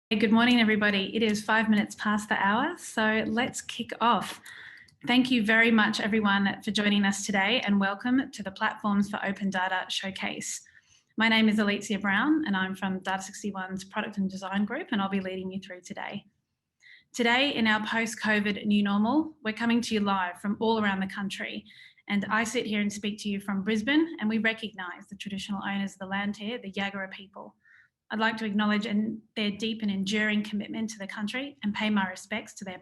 Good morning, everybody. It is 5 minutes past the hour, so let's kick off. Thank you very much, everyone, for joining us today, and welcome to the Platforms for Open Data Showcase. My name is Alezeia Brown, and I'm from Data61's Product and Design Group, and I'll be leading you through today. Today, in our post-COVID new normal, we're coming to you live from all around the country, and I sit here and speak to you from Brisbane, and we recognise the traditional owners of the land here, the Yagara people. I'd like to acknowledge their deep and enduring commitment to the country and pay my respects to their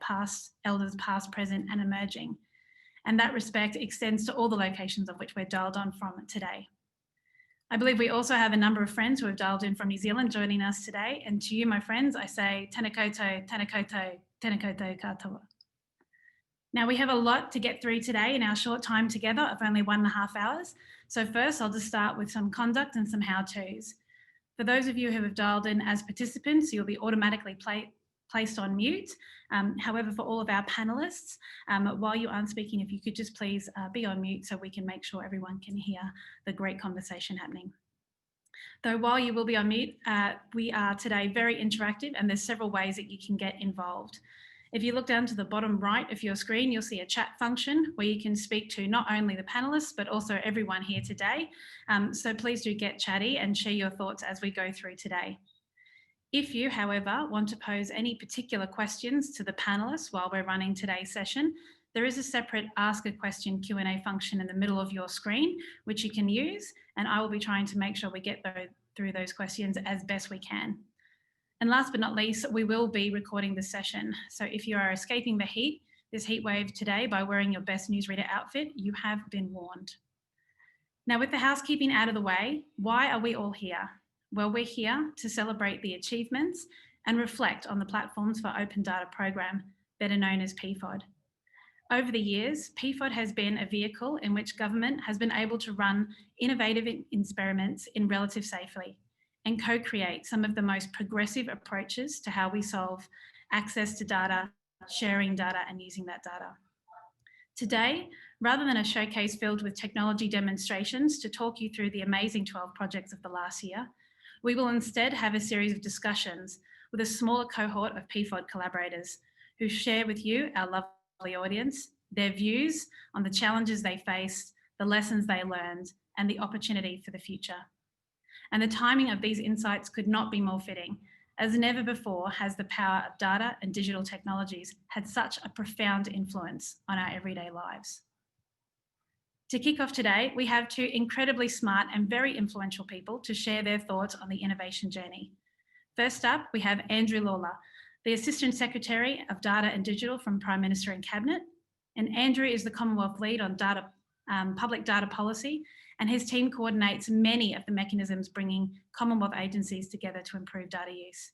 elders past, present and emerging. And that respect extends to all the locations of which we're dialed on from today. I believe we also have a number of friends who have dialed in from New Zealand joining us today. And to you, my friends, I say tēnā koutou, tēnā koutou, tēnā koutou katoa. Now, we have a lot to get through today in our short time together of only 1.5 hours. So first, I'll just start with some conduct and some how-tos. For those of you who have dialed in as participants, you'll be automatically placed on mute. However, for all of our panelists, while you aren't speaking, if you could just please be on mute so we can make sure everyone can hear the great conversation happening. Though while you will be on mute, we are today very interactive and there's several ways that you can get involved. If you look down to the bottom right of your screen, you'll see a chat function where you can speak to not only the panelists, but also everyone here today. So please do get chatty and share your thoughts as we go through today. If you, however, want to pose any particular questions to the panelists while we're running today's session, there is a separate Ask a Question Q&A function in the middle of your screen, which you can use, and I will be trying to make sure we get through those questions as best we can. And last but not least, we will be recording this session. So if you are escaping this heat wave today by wearing your best newsreader outfit, you have been warned. Now, with the housekeeping out of the way, why are we all here? Well, we're here to celebrate the achievements and reflect on the Platforms for Open Data program, better known as PfOD. Over the years, PfOD has been a vehicle in which government has been able to run innovative experiments in relative safety and co-create some of the most progressive approaches to how we solve access to data, sharing data and using that data. Today, rather than a showcase filled with technology demonstrations to talk you through the amazing 12 projects of the last year, we will instead have a series of discussions with a smaller cohort of PfOD collaborators who share with you, our lovely audience, their views on the challenges they faced, the lessons they learned, and the opportunity for the future. And the timing of these insights could not be more fitting, as never before has the power of data and digital technologies had such a profound influence on our everyday lives. To kick off today, we have two incredibly smart and very influential people to share their thoughts on the innovation journey. First up, we have Andrew Lalor, the Assistant Secretary of Data and Digital from Prime Minister and Cabinet. And Andrew is the Commonwealth lead on public data policy, and his team coordinates many of the mechanisms bringing Commonwealth agencies together to improve data use.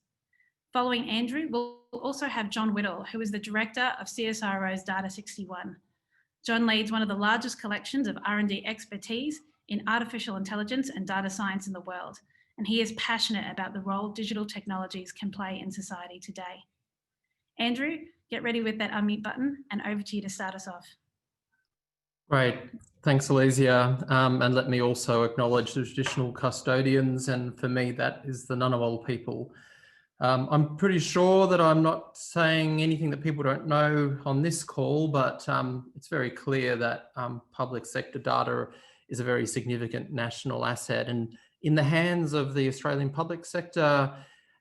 Following Andrew, we'll also have Jon Whittle, who is the Director of CSIRO's Data61. Jon leads one of the largest collections of R&D expertise in artificial intelligence and data science in the world, and he is passionate about the role digital technologies can play in society today. Andrew, get ready with that unmute button, and over to you to start us off. Great. Thanks, Alezeia. And let me also acknowledge the traditional custodians, and for me, that is the Ngunnawal people. I'm pretty sure that I'm not saying anything that people don't know on this call, but it's very clear that public sector data is a very significant national asset. And in the hands of the Australian public sector,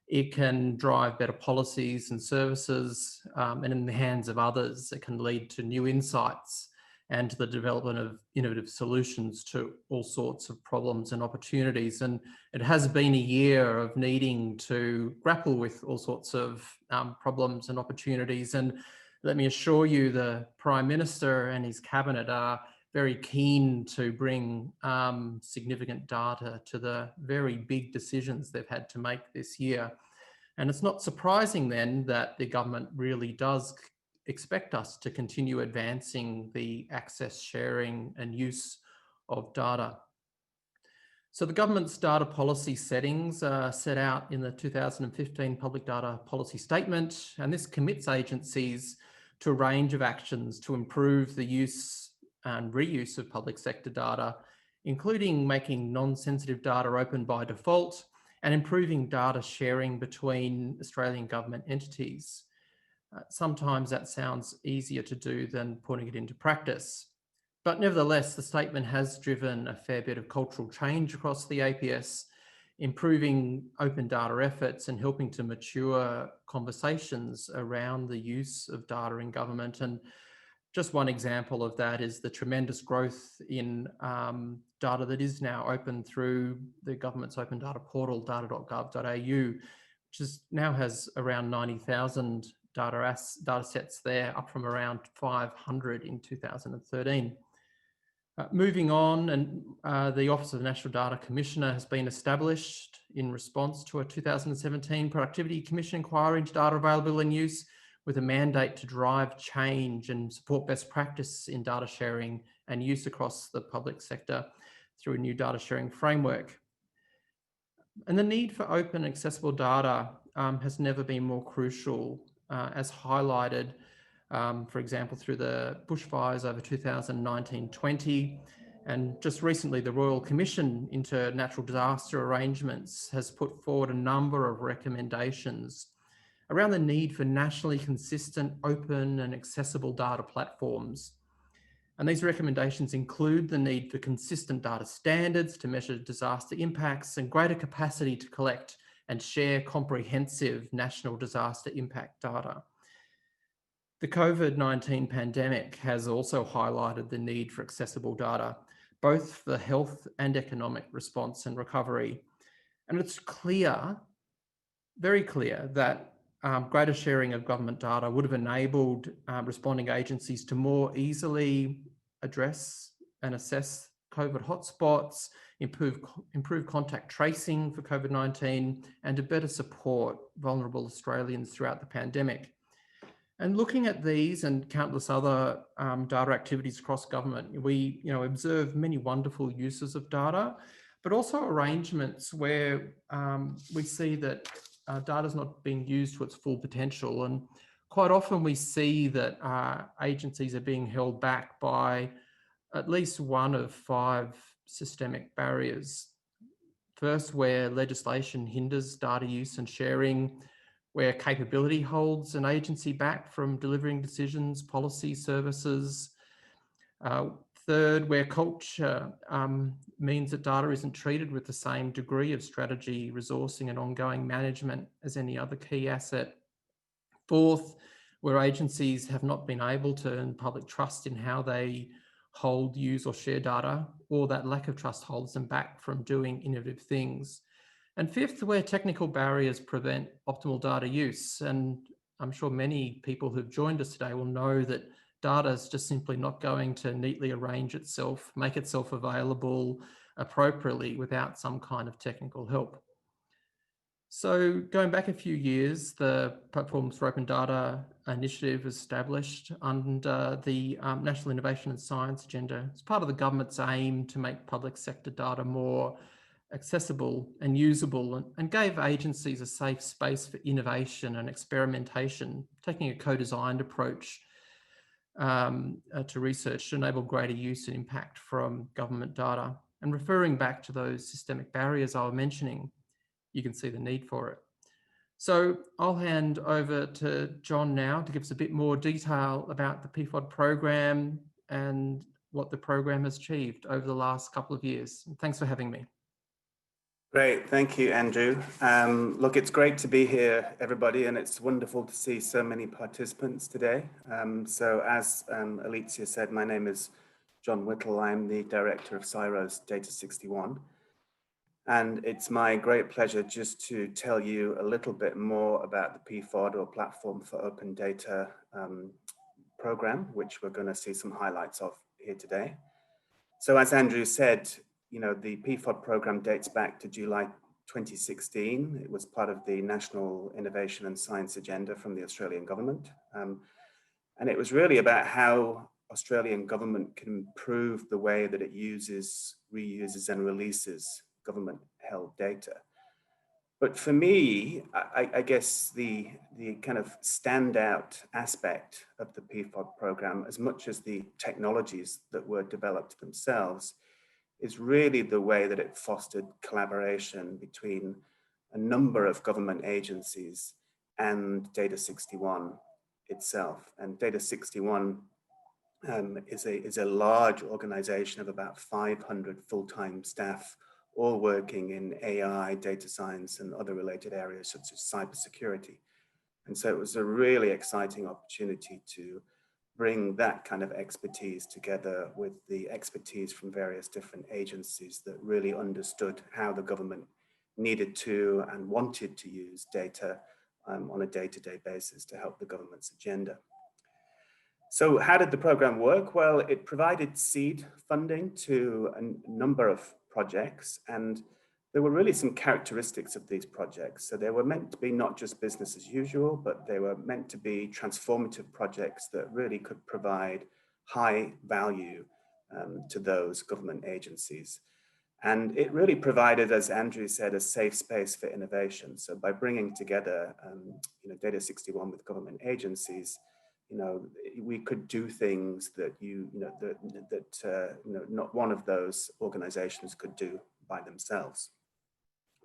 it can drive better policies and services, and in the hands of others, it can lead to new insights and to the development of innovative solutions to all sorts of problems and opportunities. And it has been a year of needing to grapple with all sorts of problems and opportunities. And let me assure you, the Prime Minister and his cabinet are very keen to bring significant data to the very big decisions they've had to make this year. And it's not surprising then that the government really does expect us to continue advancing the access, sharing and use of data. So the government's data policy settings are set out in the 2015 Public Data Policy Statement, and this commits agencies to a range of actions to improve the use and reuse of public sector data, including making non-sensitive data open by default and improving data sharing between Australian government entities. Sometimes that sounds easier to do than putting it into practice. But nevertheless, the statement has driven a fair bit of cultural change across the APS, improving open data efforts and helping to mature conversations around the use of data in government. And just one example of that is the tremendous growth in data that is now open through the government's open data portal, data.gov.au, which now has around 90,000 data sets there, up from around 500 in 2013. Moving on, and the Office of the National Data Commissioner has been established in response to a 2017 Productivity Commission inquiry into data availability and use, with a mandate to drive change and support best practice in data sharing and use across the public sector through a new data sharing framework. And the need for open accessible data has never been more crucial, as highlighted, for example, through the bushfires over 2019-20. And just recently, the Royal Commission into Natural Disaster Arrangements has put forward a number of recommendations around the need for nationally consistent, open and accessible data platforms. And these recommendations include the need for consistent data standards to measure disaster impacts and greater capacity to collect and share comprehensive national disaster impact data. The COVID-19 pandemic has also highlighted the need for accessible data, both for health and economic response and recovery. And it's clear, very clear, that greater sharing of government data would have enabled responding agencies to more easily address and assess COVID hotspots, improve contact tracing for COVID-19, and to better support vulnerable Australians throughout the pandemic. And looking at these and countless other data activities across government, we observe many wonderful uses of data, but also arrangements where we see that data is not being used to its full potential. And quite often we see that agencies are being held back by at least one of 5 systemic barriers. First, where legislation hinders data use and sharing, where capability holds an agency back from delivering decisions, policy, services. Third, where culture means that data isn't treated with the same degree of strategy, resourcing and ongoing management as any other key asset. Fourth, where agencies have not been able to earn public trust in how they hold, use or share data, or that lack of trust holds them back from doing innovative things. And fifth, where technical barriers prevent optimal data use. And I'm sure many people who've joined us today will know that data is just simply not going to neatly arrange itself, make itself available appropriately without some kind of technical help. So going back a few years, the Platforms for Open Data initiative was established under the National Innovation and Science Agenda. It's part of the government's aim to make public sector data more accessible and usable, and gave agencies a safe space for innovation and experimentation, taking a co-designed approach to research to enable greater use and impact from government data. And referring back to those systemic barriers I was mentioning, you can see the need for it. So I'll hand over to Jon now to give us a bit more detail about the PfOD program and what the program has achieved over the last couple of years. Thanks for having me. Great, thank you, Andrew. Look, it's great to be here, everybody, and it's wonderful to see so many participants today. So as Alezeia said, my name is Jon Whittle. I'm the director of CSIRO's Data 61. And it's my great pleasure just to tell you a little bit more about the PfOD, or Platform for Open Data program, which we're going to see some highlights of here today. So as Andrew said, the PfOD program dates back to July 2016. It was part of the National Innovation and Science Agenda from the Australian government. And it was really about how Australian government can improve the way that it uses, reuses and releases government-held data. But for me, I guess the kind of standout aspect of the PfOD program, as much as the technologies that were developed themselves, is really the way that it fostered collaboration between a number of government agencies and Data 61 itself. And Data 61 is a large organization of about 500 full-time staff, all working in AI, data science, and other related areas such as cybersecurity. And so it was a really exciting opportunity to bring that kind of expertise together with the expertise from various different agencies that really understood how the government needed to and wanted to use data on a day-to-day basis to help the government's agenda. So how did the program work? Well, it provided seed funding to a number of projects, and there were really some characteristics of these projects. So they were meant to be not just business as usual, but they were meant to be transformative projects that really could provide high value to those government agencies. And it really provided, as Andrew said, a safe space for innovation. So by bringing together Data 61 with government agencies, we could do things that not one of those organizations could do by themselves.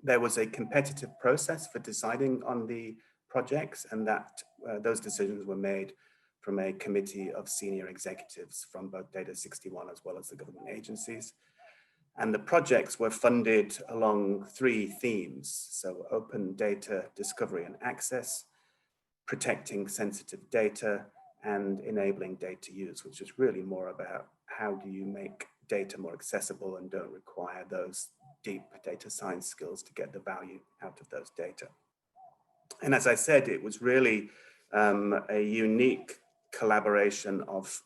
There was a competitive process for deciding on the projects, and that those decisions were made from a committee of senior executives from both Data 61 as well as the government agencies. And the projects were funded along 3 themes. So open data discovery and access, protecting sensitive data, and enabling data use, which is really more about how do you make data more accessible and don't require those deep data science skills to get the value out of those data. And as I said, it was really a unique collaboration of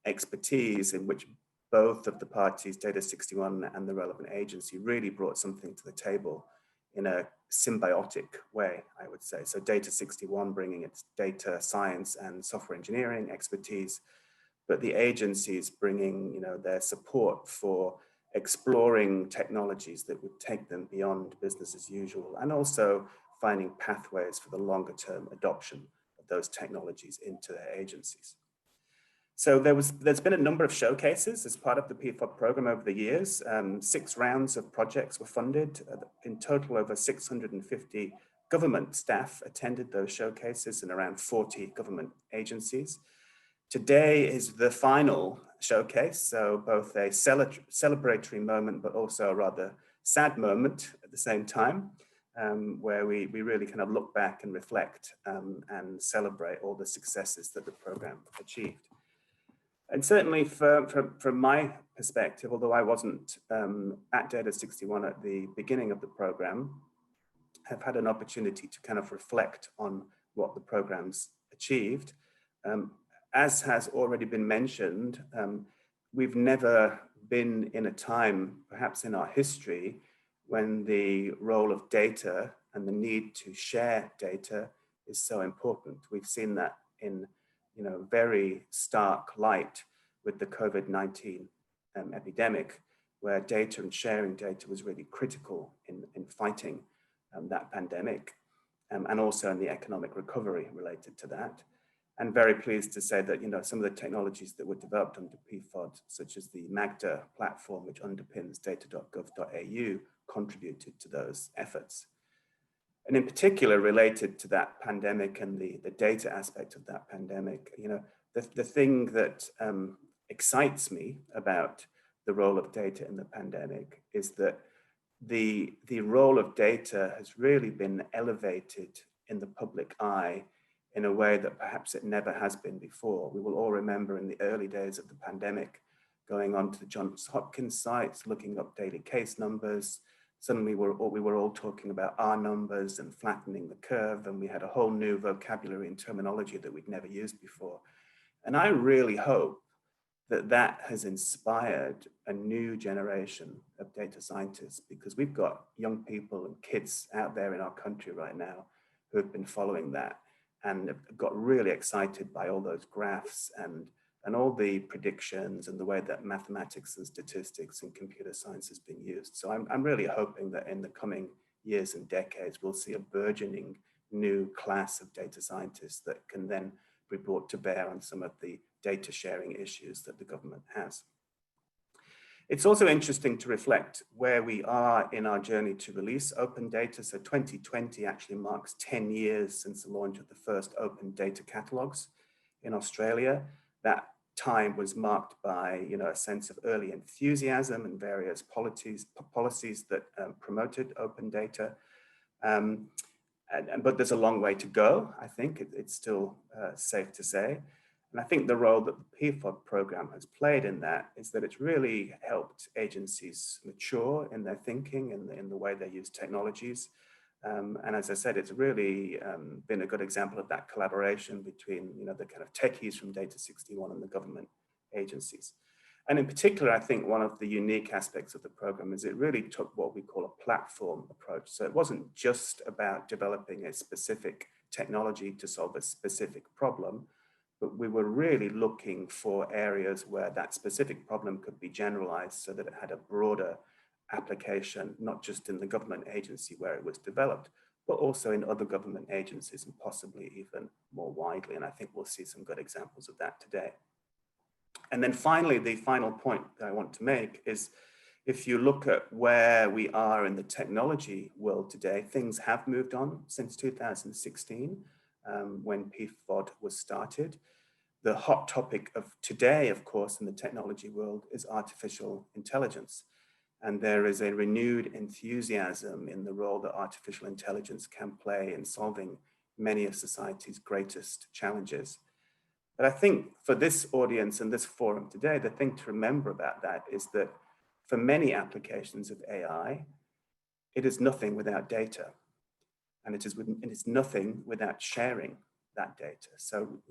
expertise in which both of the parties, Data 61 and the relevant agency, really brought something to the table in a symbiotic way, I would say. So Data 61 bringing its data science and software engineering expertise, but the agencies bringing their support for exploring technologies that would take them beyond business as usual, and also finding pathways for the longer term adoption of those technologies into their agencies. So there's been a number of showcases as part of the PfOD program over the years. 6 rounds of projects were funded. In total, over 650 government staff attended those showcases in around 40 government agencies. Today is the final showcase, so both a celebratory moment, but also a rather sad moment at the same time, where we really kind of look back and reflect and celebrate all the successes that the program achieved. And certainly from my perspective, although I wasn't at Data 61 at the beginning of the program, I've had an opportunity to kind of reflect on what the program's achieved. As has already been mentioned, we've never been in a time, perhaps in our history, when the role of data and the need to share data is so important. We've seen that in very stark light with the COVID-19 epidemic, where data and sharing data was really critical in fighting that pandemic, and also in the economic recovery related to that. And very pleased to say that some of the technologies that were developed under PfOD, such as the Magda platform, which underpins data.gov.au, contributed to those efforts. And in particular, related to that pandemic and the data aspect of that pandemic, the thing that excites me about the role of data in the pandemic is that the role of data has really been elevated in the public eye in a way that perhaps it never has been before. We will all remember in the early days of the pandemic, going onto the Johns Hopkins sites, looking up daily case numbers. Suddenly we were all talking about R numbers and flattening the curve, and we had a whole new vocabulary and terminology that we'd never used before. And I really hope that that has inspired a new generation of data scientists, because we've got young people and kids out there in our country right now who have been following that and have got really excited by all those graphs and all the predictions and the way that mathematics and statistics and computer science has been used. So I'm really hoping that in the coming years and decades, we'll see a burgeoning new class of data scientists that can then be brought to bear on some of the data sharing issues that the government has. It's also interesting to reflect where we are in our journey to release open data. So 2020 actually marks 10 years since the launch of the first open data catalogs in Australia. That time was marked by, a sense of early enthusiasm and various policies that promoted open data. But there's a long way to go, I think. It's still safe to say. And I think the role that the PfOD program has played in that is that it's really helped agencies mature in their thinking and in the way they use technologies. And as I said, it's really been a good example of that collaboration between, the kind of techies from Data 61 and the government agencies. And in particular, I think one of the unique aspects of the program is it really took what we call a platform approach. So it wasn't just about developing a specific technology to solve a specific problem, but we were really looking for areas where that specific problem could be generalized so that it had a broader application, not just in the government agency where it was developed, but also in other government agencies and possibly even more widely. And I think we'll see some good examples of that today. And then finally, the final point that I want to make is if you look at where we are in the technology world today, things have moved on since 2016 when PfOD was started. The hot topic of today, of course, in the technology world is artificial intelligence. And there is a renewed enthusiasm in the role that artificial intelligence can play in solving many of society's greatest challenges. But I think for this audience and this forum today, the thing to remember about that is that for many applications of AI, it is nothing without data. And it is nothing without sharing that data. So,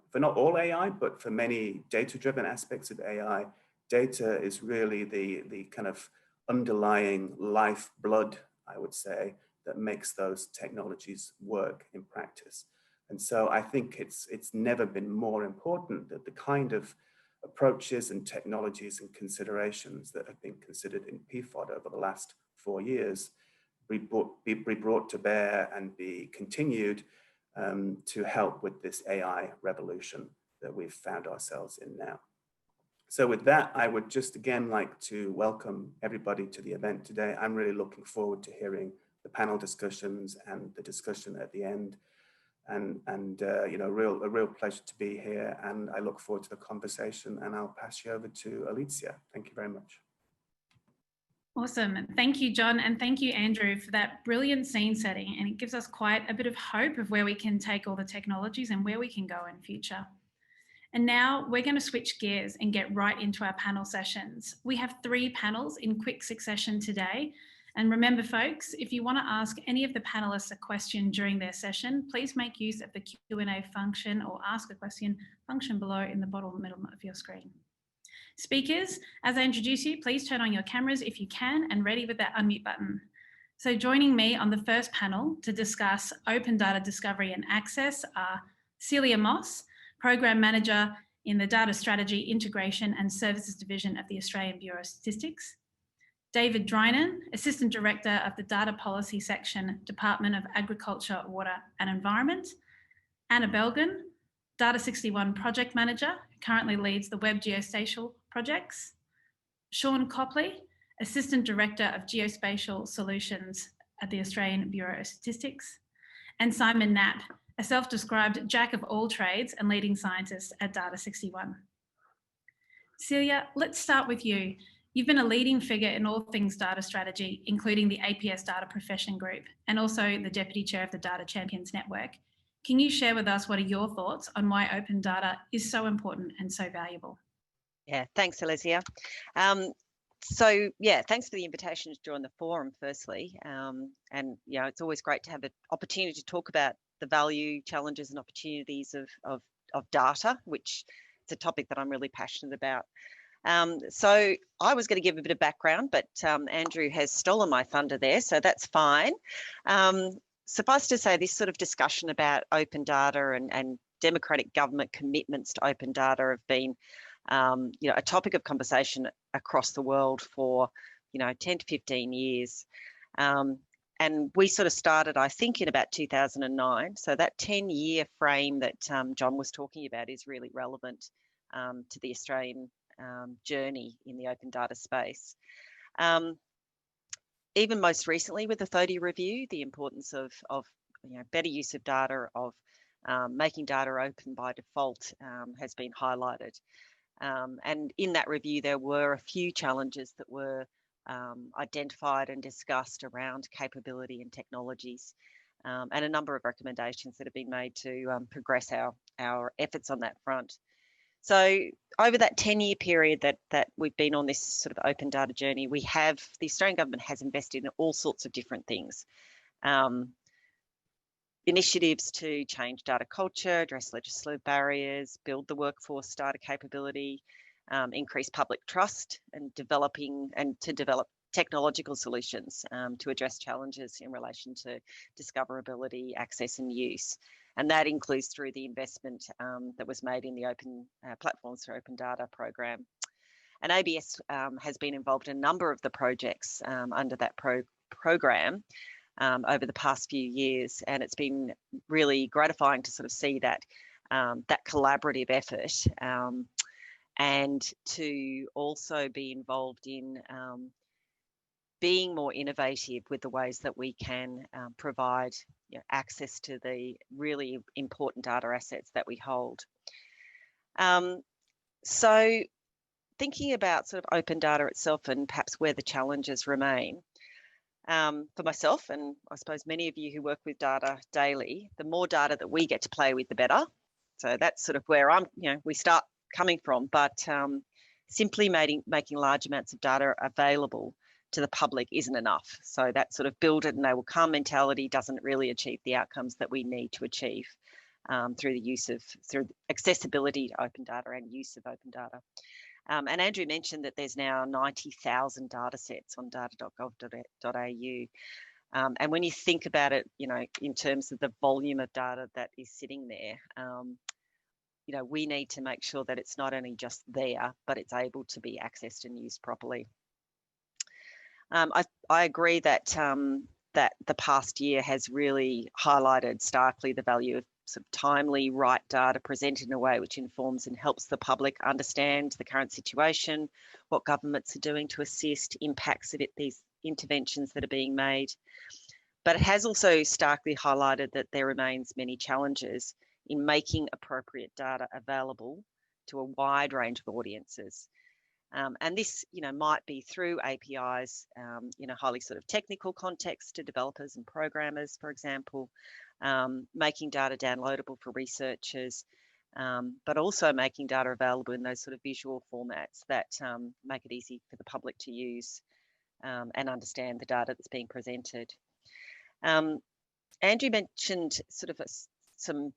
for not all AI, but for many data-driven aspects of AI, data is really the kind of underlying lifeblood, I would say, that makes those technologies work in practice. And so I think it's never been more important that the kind of approaches and technologies and considerations that have been considered in PfOD over the last 4 years be brought to bear and be continued to help with this AI revolution that we've found ourselves in now. So with that, I would just again like to welcome everybody to the event today. I'm really looking forward to hearing the panel discussions and the discussion at the end. And a real pleasure to be here. And I look forward to the conversation, and I'll pass you over to Alezeia. Thank you very much. Awesome. Thank you, Jon, and thank you, Andrew, for that brilliant scene setting. And it gives us quite a bit of hope of where we can take all the technologies and where we can go in future. And now we're going to switch gears and get right into our panel sessions. We have 3 panels in quick succession today. And remember, folks, if you want to ask any of the panelists a question during their session, please make use of the Q&A function or ask a question function below in the bottom middle of your screen. Speakers, as I introduce you, please turn on your cameras if you can and ready with that unmute button. So joining me on the first panel to discuss open data discovery and access are Celia Moss, Program Manager in the Data Strategy, Integration and Services Division of the Australian Bureau of Statistics, David Drynan, Assistant Director of the Data Policy Section, Department of Agriculture, Water and Environment, Anna Belgun, Data 61 Project Manager, currently leads the Web Geospatial projects, Shaun Copley, Assistant Director of Geospatial Solutions at the Australian Bureau of Statistics, and Simon Knapp, a self-described jack of all trades and leading scientist at Data 61. Celia, let's start with you. You've been a leading figure in all things data strategy, including the APS Data Profession Group, and also the Deputy Chair of the Data Champions Network. Can you share with us what are your thoughts on why open data is so important and so valuable? Yeah, thanks, Alezeia. Thanks for the invitation to join the forum, firstly. It's always great to have an opportunity to talk about the value, challenges and opportunities of data, which is a topic that I'm really passionate about. So I was going to give a bit of background, but Andrew has stolen my thunder there, so that's fine. Suffice to say, this sort of discussion about open data and democratic government commitments to open data have been a topic of conversation across the world for 10 to 15 years. And we sort of started, I think, in about 2009. So that 10-year frame that Jon was talking about is really relevant to the Australian journey in the open data space. Even most recently with the PfOD review, the importance of better use of data, of making data open by default has been highlighted. And in that review, there were a few challenges that were identified and discussed around capability and technologies, and a number of recommendations that have been made to progress our efforts on that front. So over that 10-year period that we've been on this sort of open data journey, the Australian government has invested in all sorts of different things. Initiatives to change data culture, address legislative barriers, build the workforce data capability, increase public trust, and develop technological solutions to address challenges in relation to discoverability, access and use. And that includes through the investment that was made in the Open Platforms for Open Data program. And ABS has been involved in a number of the projects under that program over the past few years, and it's been really gratifying to sort of see that that collaborative effort, and to also be involved in being more innovative with the ways that we can provide access to the really important data assets that we hold. So thinking about sort of open data itself and perhaps where the challenges remain, for myself, and I suppose many of you who work with data daily, the more data that we get to play with, the better. So that's sort of where we start coming from, but simply making large amounts of data available to the public isn't enough. So that sort of build it and they will come mentality doesn't really achieve the outcomes that we need to achieve through accessibility to open data and use of open data. And Andrew mentioned that there's now 90,000 data sets on data.gov.au. And when you think about it, in terms of the volume of data that is sitting there, we need to make sure that it's not only just there, but it's able to be accessed and used properly. I agree that that the past year has really highlighted starkly the value of sort of timely, right data presented in a way which informs and helps the public understand the current situation, what governments are doing to assist, impacts of these interventions that are being made. But it has also starkly highlighted that there remains many challenges in making appropriate data available to a wide range of audiences. And this, might be through APIs, highly sort of technical context to developers and programmers, for example, making data downloadable for researchers, but also making data available in those sort of visual formats that make it easy for the public to use and understand the data that's being presented. Andrew mentioned sort of some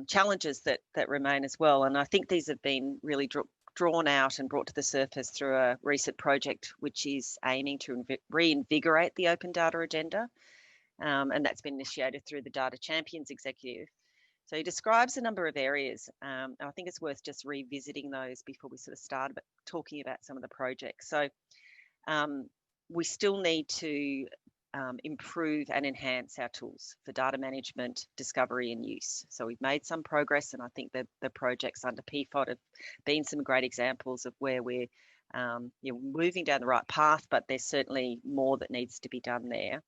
challenges that remain as well, and I think these have been really drawn out and brought to the surface through a recent project which is aiming to reinvigorate the open data agenda, and that's been initiated through the Data Champions Executive. So he describes a number of areas, and I think it's worth just revisiting those before we sort of start talking about some of the projects. So we still need to improve and enhance our tools for data management, discovery and use. So we've made some progress, and I think that the projects under PfOD have been some great examples of where we're moving down the right path, but there's certainly more that needs to be done there.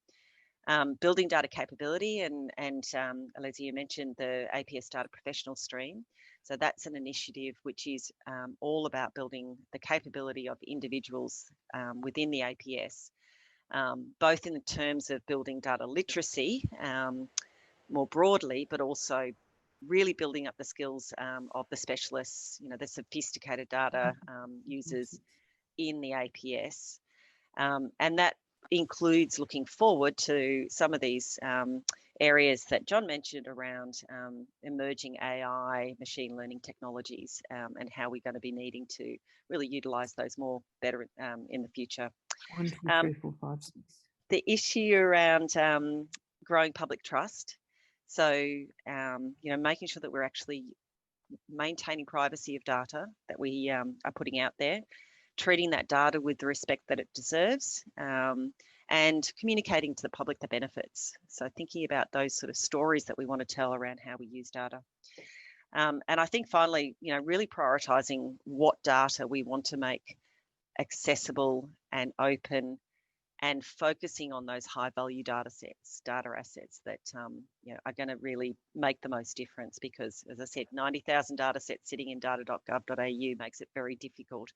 Building data capability, and Alezeia mentioned the APS Data Professional Stream. So that's an initiative which is all about building the capability of individuals within the APS, both in terms of building data literacy more broadly, but also really building up the skills of the specialists, the sophisticated data users in the APS. And that includes looking forward to some of these areas that Jon mentioned around emerging AI, machine learning technologies, and how we're going to be needing to really utilise those better in the future. 1, 2, 3, 4, 5, 6. The issue around growing public trust. So, making sure that we're actually maintaining privacy of data that we are putting out there, treating that data with the respect that it deserves, and communicating to the public the benefits. So thinking about those sort of stories that we want to tell around how we use data. And I think finally, really prioritising what data we want to make accessible and open, and focusing on those high value data assets that are going to really make the most difference, because, as I said, 90,000 data sets sitting in data.gov.au makes it very difficult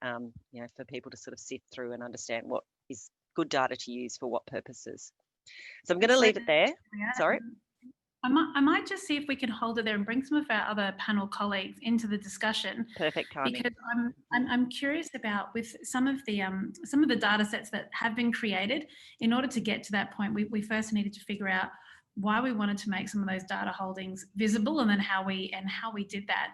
for people to sort of sift through and understand what is good data to use for what purposes. So I'm going to leave it there. Sorry. I might just see if we can hold it there and bring some of our other panel colleagues into the discussion. Perfect timing. Because I'm curious about, with some of the data sets that have been created, in order to get to that point, we first needed to figure out why we wanted to make some of those data holdings visible, and then how we did that.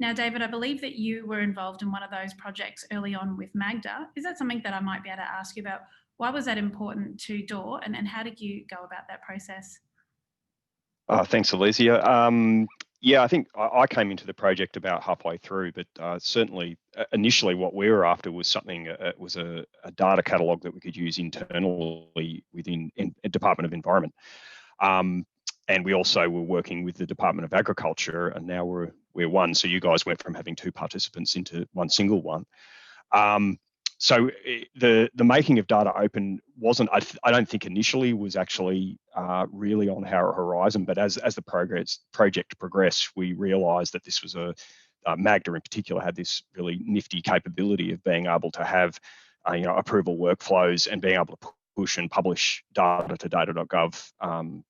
Now, David, I believe that you were involved in one of those projects early on with Magda. Is that something that I might be able to ask you about? Why was that important to DOR, and how did you go about that process? Thanks, Alezeia. Yeah, I think I came into the project about halfway through, but certainly initially what we were after was something, it was a data catalogue that we could use internally within Department of Environment. And we also were working with the Department of Agriculture, and now we're one. So you guys went from having two participants into one single one. So the making of data open wasn't, I don't think initially was actually really on our horizon, but as the project progressed, we realised that this was Magda in particular had this really nifty capability of being able to have approval workflows and being able to push and publish data to data.gov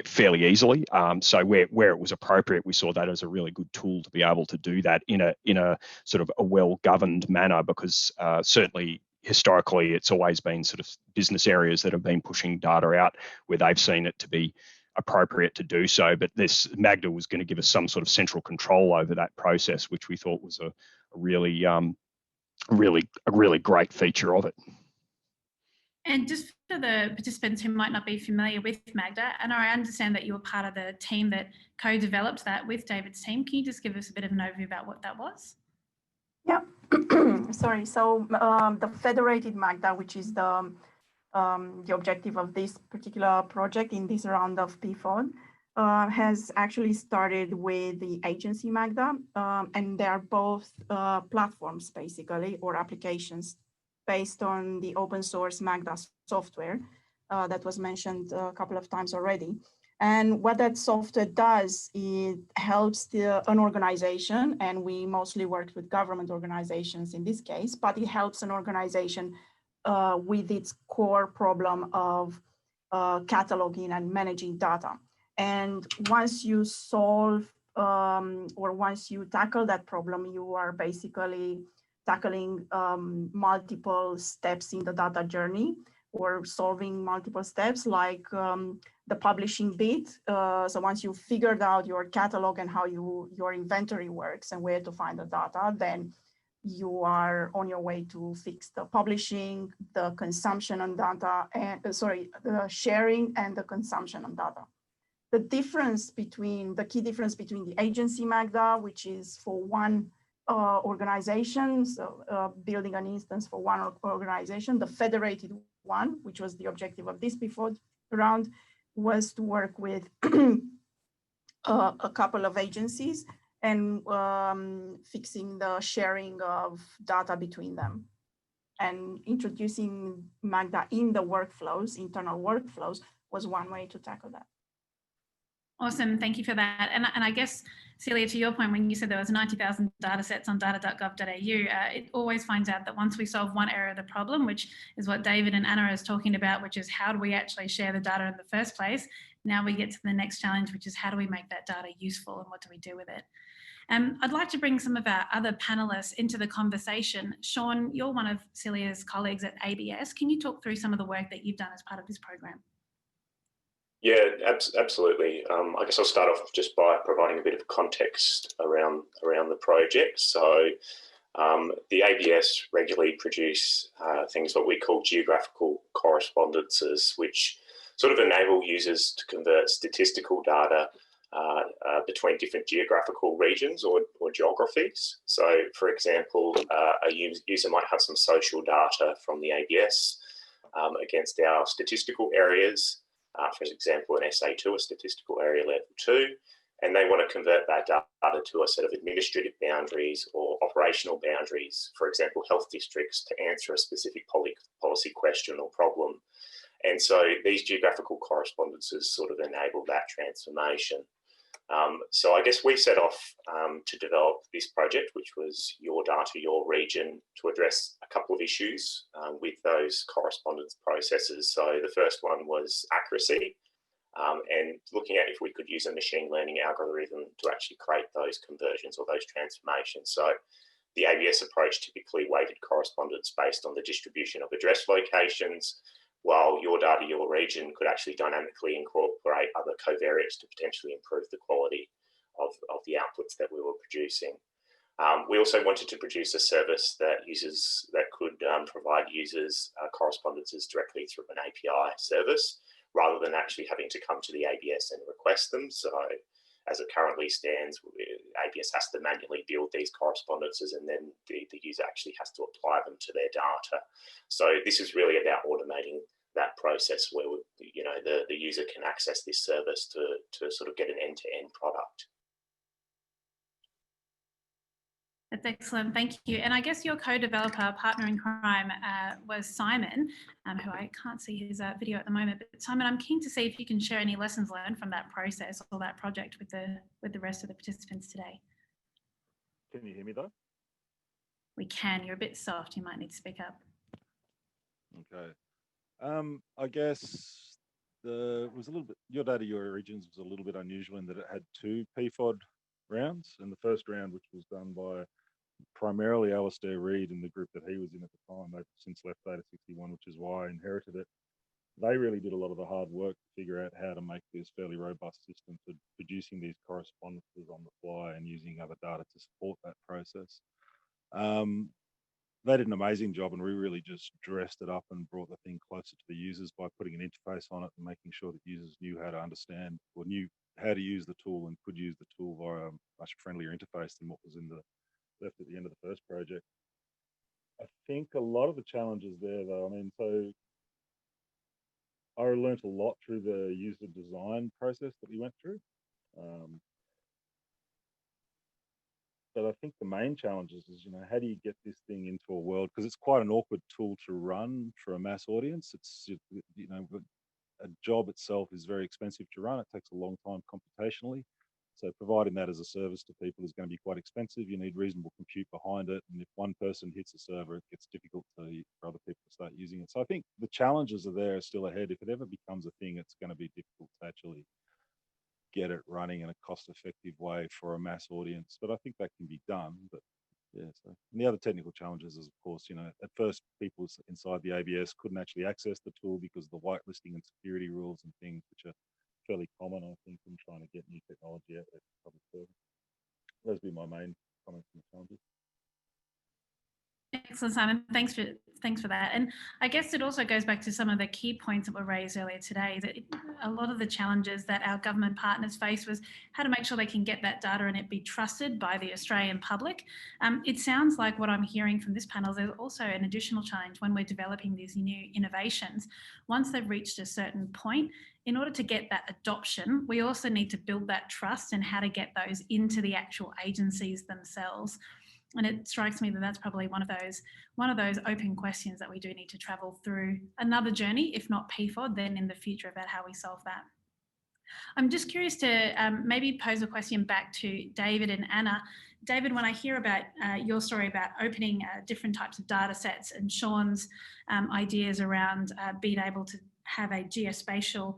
fairly easily. So where it was appropriate, we saw that as a really good tool to be able to do that in a sort of a well-governed manner, because certainly historically it's always been sort of business areas that have been pushing data out where they've seen it to be appropriate to do so. But this Magda was going to give us some sort of central control over that process, which we thought was a really great feature of it. And just for the participants who might not be familiar with Magda, and I understand that you were part of the team that co-developed that with David's team. Can you just give us a bit of an overview about what that was? Yeah, sorry. So the federated Magda, which is the objective of this particular project in this round of PfOD, has actually started with the agency Magda, and they are both platforms basically, or applications based on the open source Magda software that was mentioned a couple of times already. And what that software does, it helps an organization, and we mostly worked with government organizations in this case, but it helps an organization with its core problem of cataloging and managing data. And once you solve or once you tackle that problem, you are basically tackling multiple steps in the data journey, or solving multiple steps like the publishing bit. So once you figured out your catalog and how your inventory works and where to find the data, then you are on your way to fix the publishing, the consumption on data, and the sharing and the consumption on data. The key difference between the agency Magda, which is for one organization, so building an instance for one organization, the federated one, which was the objective of this PfOD round, was to work with a couple of agencies and fixing the sharing of data between them. And introducing Magda in the workflows, internal workflows, was one way to tackle that. Awesome, thank you for that. And I guess, Celia, to your point, when you said there was 90,000 data sets on data.gov.au, it always finds out that once we solve one area of the problem, which is what David and Anna is talking about, which is how do we actually share the data in the first place, now we get to the next challenge, which is how do we make that data useful and what do we do with it? I'd like to bring some of our other panelists into the conversation. Shaun, you're one of Celia's colleagues at ABS. Can you talk through some of the work that you've done as part of this program? Yeah, absolutely. I guess I'll start off just by providing a bit of context around the project. So the ABS regularly produce things what we call geographical correspondences, which sort of enable users to convert statistical data between different geographical regions or geographies. So, for example, a user might have some social data from the ABS against our statistical areas. For example, an SA2, a statistical area level 2, and they want to convert that data to a set of administrative boundaries or operational boundaries, for example, health districts, to answer a specific policy question or problem. And so these geographical correspondences sort of enable that transformation. So I guess we set off to develop this project, which was Your Data, Your Region, to address a couple of issues with those correspondence processes. So the first one was accuracy, and looking at if we could use a machine learning algorithm to actually create those conversions or those transformations. So the ABS approach typically weighted correspondence based on the distribution of address locations, while Your Data, Your Region could actually dynamically incorporate other covariates to potentially improve the quality of the outputs that we were producing. We also wanted to produce a service that could provide users correspondences directly through an API service, rather than actually having to come to the ABS and request them. So as it currently stands, ABS has to manually build these correspondences, and then the user actually has to apply them to their data. So this is really about automating that process where the user can access this service to sort of get an end-to-end product. That's excellent, thank you. And I guess your co-developer, partner in crime, was Simon, who I can't see his video at the moment. But Simon, I'm keen to see if you can share any lessons learned from that process or that project with the rest of the participants today. Can you hear me though? We can. You're a bit soft. You might need to speak up. Okay. I guess was a little bit. Your Data, Your Regions was a little bit unusual in that it had 2 PfOD rounds, and the first round, which was done by primarily Alistair Reid and the group that he was in at the time. They've since left Data 61, which is why I inherited it. They really did a lot of the hard work to figure out how to make this fairly robust system for producing these correspondences on the fly and using other data to support that process. They did an amazing job, and we really just dressed it up and brought the thing closer to the users by putting an interface on it and making sure that users knew how to understand or knew how to use the tool and could use the tool via a much friendlier interface than what was left at the end of the first project. I think a lot of the challenges there, though, I mean, so I learned a lot through the user design process that we went through. But I think the main challenges is, how do you get this thing into a world? Because it's quite an awkward tool to run for a mass audience. It's, a job itself is very expensive to run. It takes a long time computationally. So providing that as a service to people is going to be quite expensive. You need reasonable compute behind it. And if one person hits a server, it gets difficult for other people to start using it. So I think the challenges are there still ahead. If it ever becomes a thing, it's going to be difficult to actually get it running in a cost-effective way for a mass audience. But I think that can be done. But yeah, so and the other technical challenges is, of course, at first people inside the ABS couldn't actually access the tool because of the whitelisting and security rules and things, which are fairly common, I think, in trying to get new technology out there for public service. Those would be my main comments and challenges. Excellent, Simon. Thanks for that. And I guess it also goes back to some of the key points that were raised earlier today, that a lot of the challenges that our government partners face was how to make sure they can get that data and it be trusted by the Australian public. It sounds like what I'm hearing from this panel, there's also an additional challenge when we're developing these new innovations. Once they've reached a certain point, in order to get that adoption, we also need to build that trust and how to get those into the actual agencies themselves. And it strikes me that that's probably one of those open questions that we do need to travel through another journey, if not PfOD, then in the future about how we solve that. I'm just curious to maybe pose a question back to David and Anna. David, when I hear about your story about opening different types of data sets and Shaun's ideas around being able to have a geospatial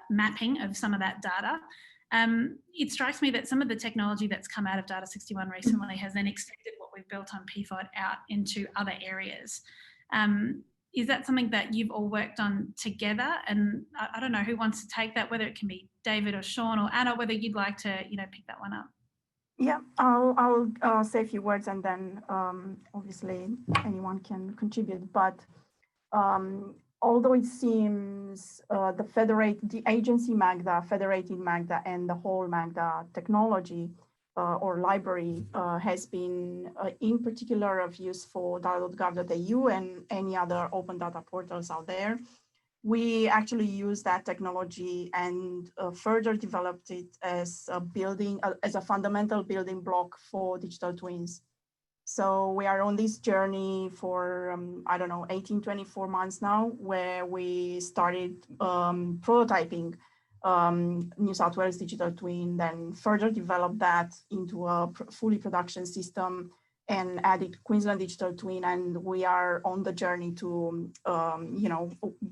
mapping of some of that data, it strikes me that some of the technology that's come out of Data 61 recently has then extended what we've built on PfOD out into other areas. Is that something that you've all worked on together? And I don't know who wants to take that, whether it can be David or Shaun or Anna, whether you'd like to, pick that one up. Yeah, I'll say a few words, and then obviously anyone can contribute. But although it seems the agency Magda, federated Magda, and the whole Magda technology or library has been in particular of use for data.gov.au and any other open data portals out there, we actually used that technology and further developed it as a fundamental building block for digital twins. So we are on this journey for, I don't know, 18, 24 months now, where we started prototyping New South Wales digital twin, then further developed that into a fully production system and added Queensland digital twin. And we are on the journey to,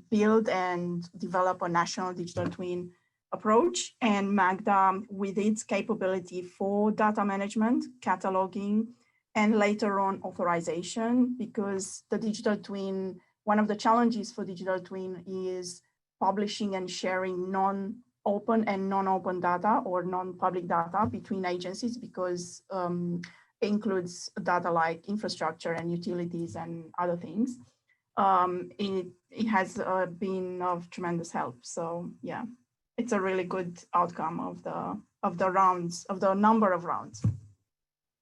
build and develop a national digital twin approach. And Magda, with its capability for data management, cataloging, and later on authorization, because the digital twin, one of the challenges for digital twin is publishing and sharing non-open and non-open data or non-public data between agencies, because it includes data like infrastructure and utilities and other things. It has been of tremendous help. So yeah, it's a really good outcome of the number of rounds.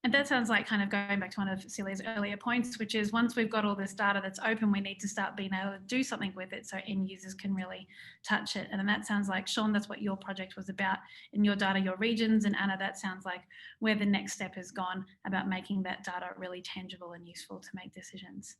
And that sounds like kind of going back to one of Celia's earlier points, which is once we've got all this data that's open, we need to start being able to do something with it so end users can really touch it. And then that sounds like, Shaun, that's what your project was about in your data, your regions. And Anna, that sounds like where the next step has gone about making that data really tangible and useful to make decisions.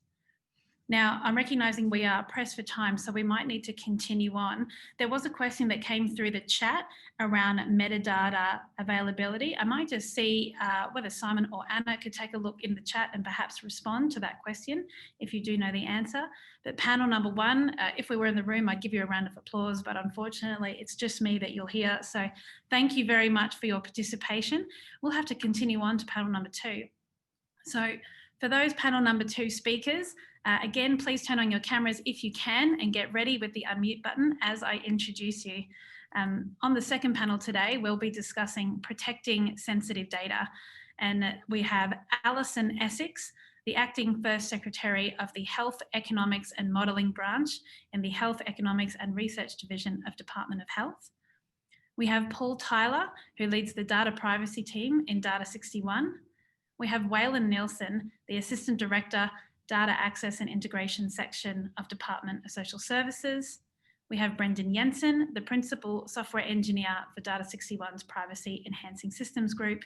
Now, I'm recognising we are pressed for time, so we might need to continue on. There was a question that came through the chat around metadata availability. I might just see whether Simon or Anna could take a look in the chat and perhaps respond to that question if you do know the answer. But panel number one, if we were in the room, I'd give you a round of applause, but unfortunately it's just me that you'll hear. So thank you very much for your participation. We'll have to continue on to panel number two. So for those panel number two speakers, again, please turn on your cameras if you can and get ready with the unmute button as I introduce you. On the second panel today, we'll be discussing protecting sensitive data. And we have Allyson Essex, the Acting First Secretary of the Health Economics and Modelling Branch in the Health Economics and Research Division of Department of Health. We have Paul Tyler, who leads the data privacy team in Data 61. We have Waylon Nielsen, the Assistant Director, Data Access and Integration Section of Department of Social Services. We have Brendon Yenson, the Principal Software Engineer for Data 61's Privacy Enhancing Systems Group.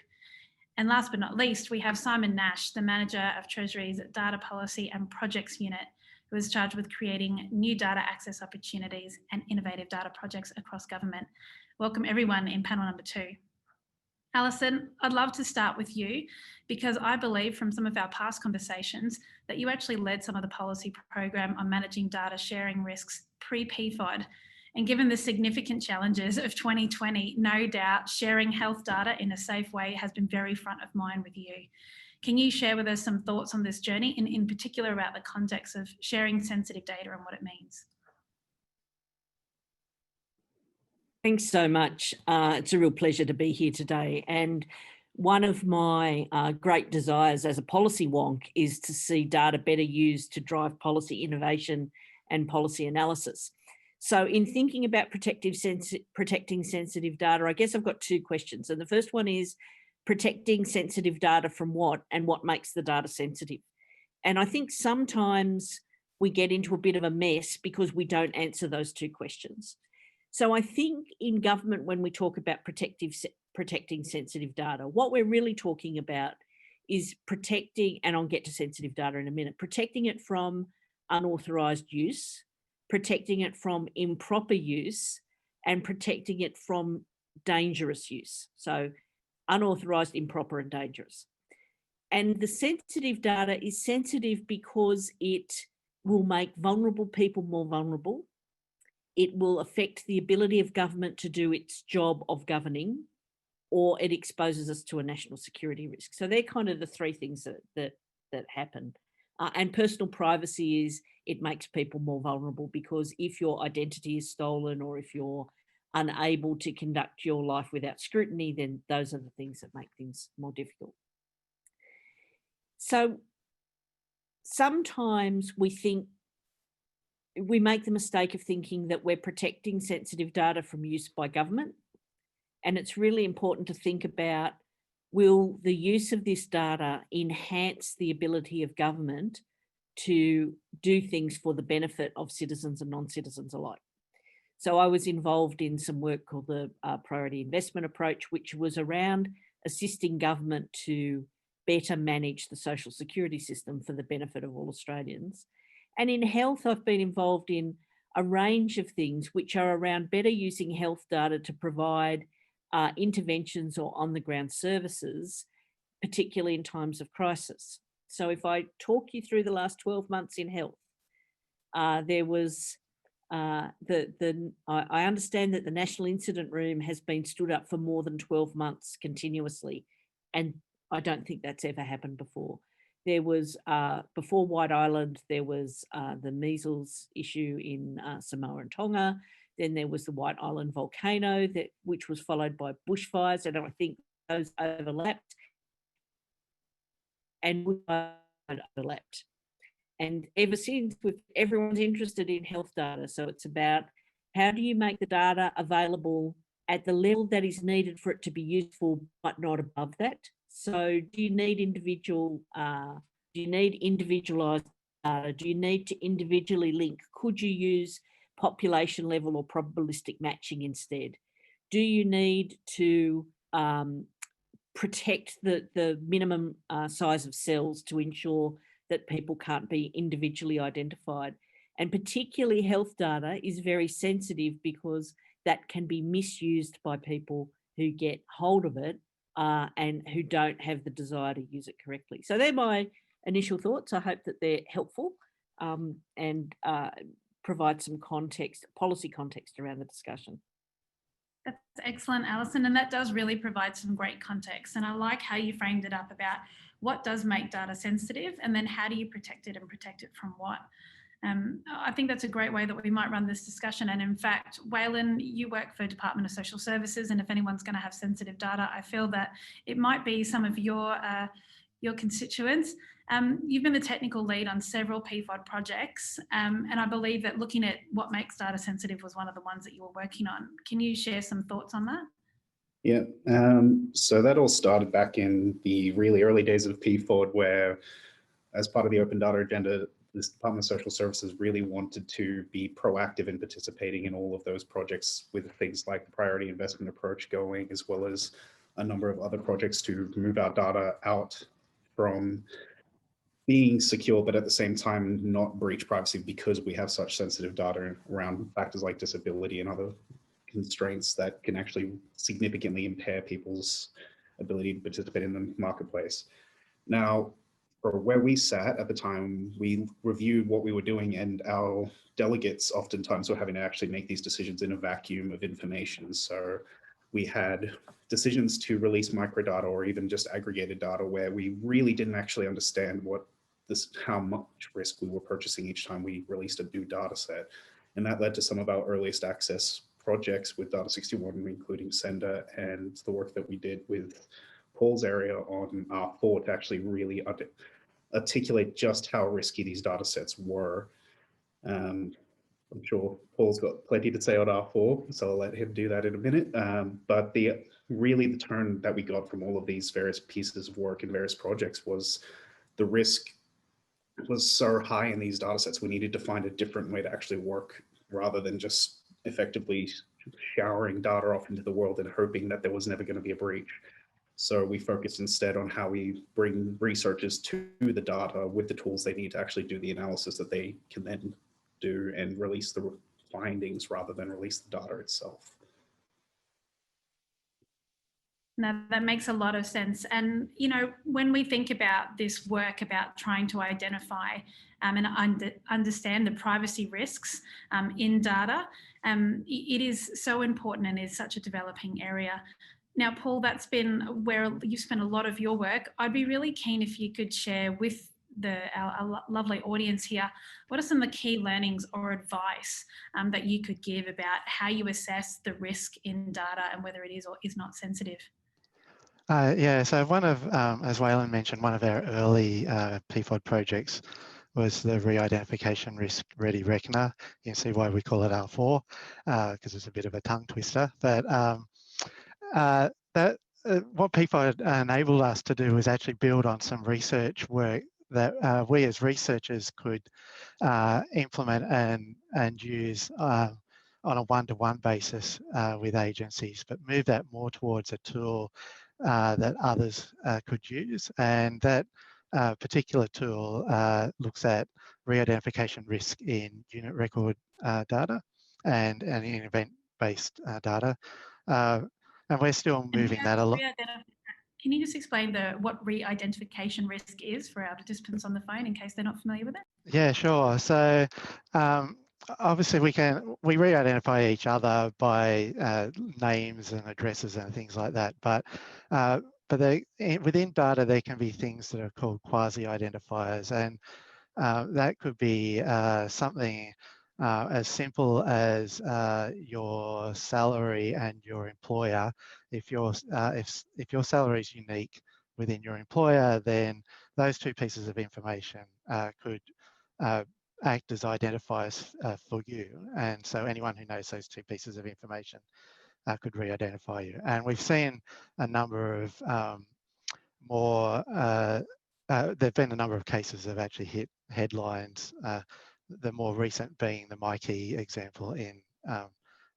And last but not least, we have Simon Nash, the Manager of Treasury's Data Policy and Projects Unit, who is charged with creating new data access opportunities and innovative data projects across government. Welcome everyone in panel number two. Allyson, I'd love to start with you because I believe from some of our past conversations that you actually led some of the policy program on managing data sharing risks pre-PfOD. And given the significant challenges of 2020, no doubt sharing health data in a safe way has been very front of mind with you. Can you share with us some thoughts on this journey and in particular about the context of sharing sensitive data and what it means? Thanks so much. It's a real pleasure to be here today. And one of my great desires as a policy wonk is to see data better used to drive policy innovation and policy analysis. So in thinking about protecting sensitive data, I guess I've got two questions. And the first one is protecting sensitive data from what and what makes the data sensitive? And I think sometimes we get into a bit of a mess because we don't answer those two questions. So I think in government, when we talk about protecting sensitive data, what we're really talking about is protecting, and I'll get to sensitive data in a minute, protecting it from unauthorised use, protecting it from improper use, and protecting it from dangerous use. So unauthorised, improper, and dangerous. And the sensitive data is sensitive because it will make vulnerable people more vulnerable. It will affect the ability of government to do its job of governing, or it exposes us to a national security risk. So they're kind of the three things that happen. And personal privacy is it makes people more vulnerable because if your identity is stolen or if you're unable to conduct your life without scrutiny, then those are the things that make things more difficult. So sometimes we make the mistake of thinking that we're protecting sensitive data from use by government. And it's really important to think about, will the use of this data enhance the ability of government to do things for the benefit of citizens and non-citizens alike. So I was involved in some work called the priority investment approach, which was around assisting government to better manage the social security system for the benefit of all Australians. And in health, I've been involved in a range of things which are around better using health data to provide interventions or on-the-ground services, particularly in times of crisis. So if I talk you through the last 12 months in health, there was I understand that the National Incident Room has been stood up for more than 12 months continuously, and I don't think that's ever happened before. There was, before White Island, there was the measles issue in Samoa and Tonga. Then there was the White Island volcano, which was followed by bushfires, and I think those overlapped. And overlapped. And ever since, everyone's interested in health data. So it's about how do you make the data available at the level that is needed for it to be useful, but not above that. So do you need individualized data? Do you need to individually link? Could you use population level or probabilistic matching instead? Do you need to protect the minimum size of cells to ensure that people can't be individually identified? And particularly health data is very sensitive because that can be misused by people who get hold of it and who don't have the desire to use it correctly. So they're my initial thoughts. I hope that they're helpful and provide some context, policy context around the discussion. That's excellent, Allyson, and that does really provide some great context. And I like how you framed it up about what does make data sensitive and then how do you protect it and protect it from what? I think that's a great way that we might run this discussion. And in fact, Waylon, you work for Department of Social Services, and if anyone's going to have sensitive data, I feel that it might be some of your constituents. You've been the technical lead on several PfOD projects, and I believe that looking at what makes data sensitive was one of the ones that you were working on. Can you share some thoughts on that? Yeah, so that all started back in the really early days of PfOD, where as part of the open data agenda, this Department of Social Services really wanted to be proactive in participating in all of those projects with things like the priority investment approach going, as well as a number of other projects to move our data out from being secure, but at the same time not breach privacy because we have such sensitive data around factors like disability and other constraints that can actually significantly impair people's ability to participate in the marketplace. Now, for where we sat at the time, we reviewed what we were doing, and our delegates oftentimes were having to actually make these decisions in a vacuum of information. So we had decisions to release microdata or even just aggregated data where we really didn't actually understand how much risk we were purchasing each time we released a new data set. And that led to some of our earliest access projects with Data 61, including Sender, and the work that we did with Paul's area on R4 to actually really articulate just how risky these data sets were. I'm sure Paul's got plenty to say on R4, so I'll let him do that in a minute. But really the turn that we got from all of these various pieces of work and various projects was the risk was so high in these data sets, we needed to find a different way to actually work rather than just effectively showering data off into the world and hoping that there was never going to be a breach. So we focused instead on how we bring researchers to the data with the tools they need to actually do the analysis that they can then do and release the findings rather than release the data itself. Now, that makes a lot of sense. And, you know, when we think about this work about trying to identify and understand the privacy risks in data, it is so important and is such a developing area. Now, Paul, that's been where you've spent a lot of your work. I'd be really keen if you could share with our lovely audience here, what are some of the key learnings or advice that you could give about how you assess the risk in data and whether it is or is not sensitive? Yeah, so one of, as Waylon mentioned, one of our early PfOD projects was the re-identification risk ready reckoner. You can see why we call it R4, because it's a bit of a tongue twister. But what PfOD enabled us to do was actually build on some research work that we as researchers could implement and use on a one-to-one basis with agencies, but move that more towards a tool that others could use. And that particular tool looks at re-identification risk in unit record data and in event-based data. And we're still moving that along. Can you just explain what re-identification risk is for our participants on the phone in case they're not familiar with it? Yeah, sure. So obviously we re-identify each other by names and addresses and things like that. But within data, there can be things that are called quasi-identifiers, and that could be something as simple as your salary and your employer. If your salary is unique within your employer, then those two pieces of information could act as identifiers for you. And so anyone who knows those two pieces of information could re-identify you. And we've seen a number of there've been a number of cases that have actually hit headlines, the more recent being the Mikey example in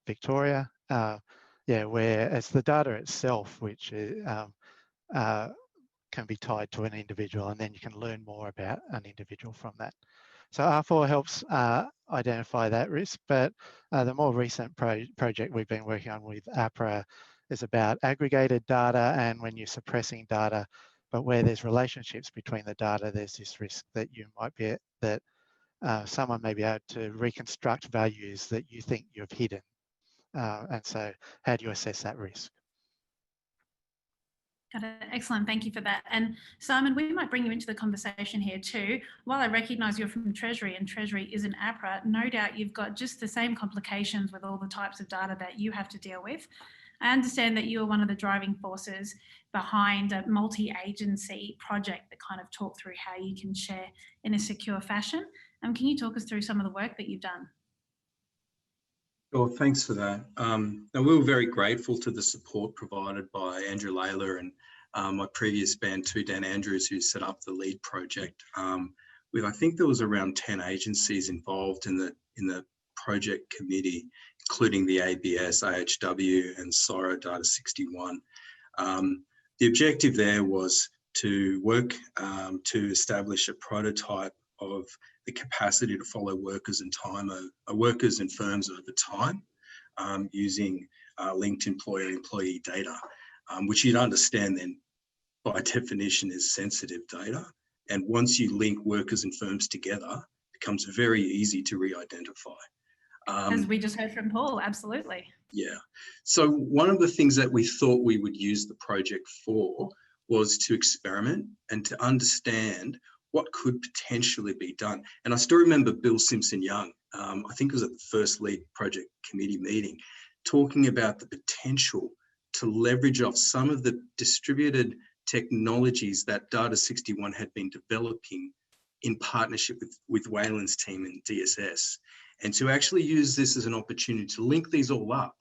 Victoria, where it's the data itself which can be tied to an individual, and then you can learn more about an individual from that. So R4 helps identify that risk, but the more recent project we've been working on with APRA is about aggregated data, and when you're suppressing data, but where there's relationships between the data, there's this risk that you might be, that someone may be able to reconstruct values that you think you've hidden. And so how do you assess that risk? Got it. Excellent. Thank you for that. And Simon, we might bring you into the conversation here too. While I recognise you're from Treasury and Treasury isn't APRA, no doubt you've got just the same complications with all the types of data that you have to deal with. I understand that you are one of the driving forces behind a multi-agency project that kind of talk through how you can share in a secure fashion. Can you talk us through some of the work that you've done? Sure, thanks for that. And we were very grateful to the support provided by Andrew Lalor and my previous band too, Dan Andrews, who set up the lead project. With I think there was around 10 agencies involved in the project committee, including the ABS, AHW, and CSIRO Data 61. The objective there was to work to establish a prototype of the capacity to follow workers and firms over time using linked employer-employee data, which you'd understand then by definition is sensitive data. And once you link workers and firms together, it becomes very easy to re-identify. As we just heard from Paul, absolutely. Yeah. So one of the things that we thought we would use the project for was to experiment and to understand what could potentially be done. And I still remember Bill Simpson-Young, I think it was at the first lead project committee meeting, talking about the potential to leverage off some of the distributed technologies that Data 61 had been developing in partnership with Waylon's team and DSS, and to actually use this as an opportunity to link these all up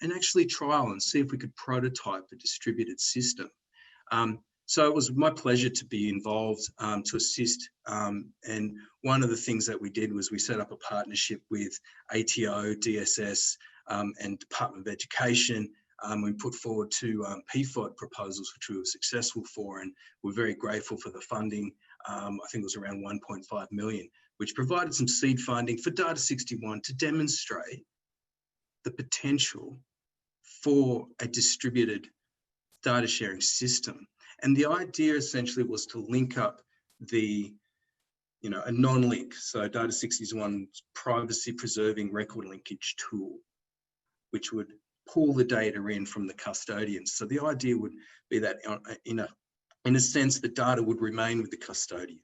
and actually trial and see if we could prototype a distributed system. So it was my pleasure to be involved to assist. And one of the things that we did was we set up a partnership with ATO, DSS, and Department of Education. We put forward two PfOD proposals, which we were successful for, and we're very grateful for the funding. I think it was around 1.5 million, which provided some seed funding for Data 61 to demonstrate the potential for a distributed data sharing system. And the idea essentially was to link up a non-link, so Data 61's privacy preserving record linkage tool, which would pull the data in from the custodians. So the idea would be that in a sense, the data would remain with the custodian.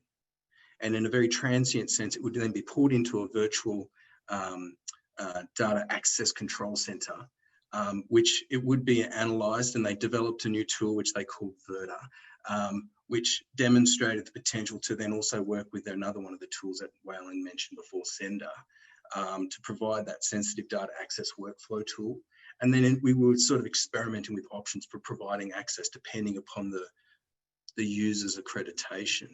And in a very transient sense, it would then be pulled into a virtual data access control center, which it would be analysed, and they developed a new tool which they called Verta, which demonstrated the potential to then also work with another one of the tools that Waylon mentioned before, Sender, to provide that sensitive data access workflow tool. And then we were sort of experimenting with options for providing access depending upon the user's accreditation.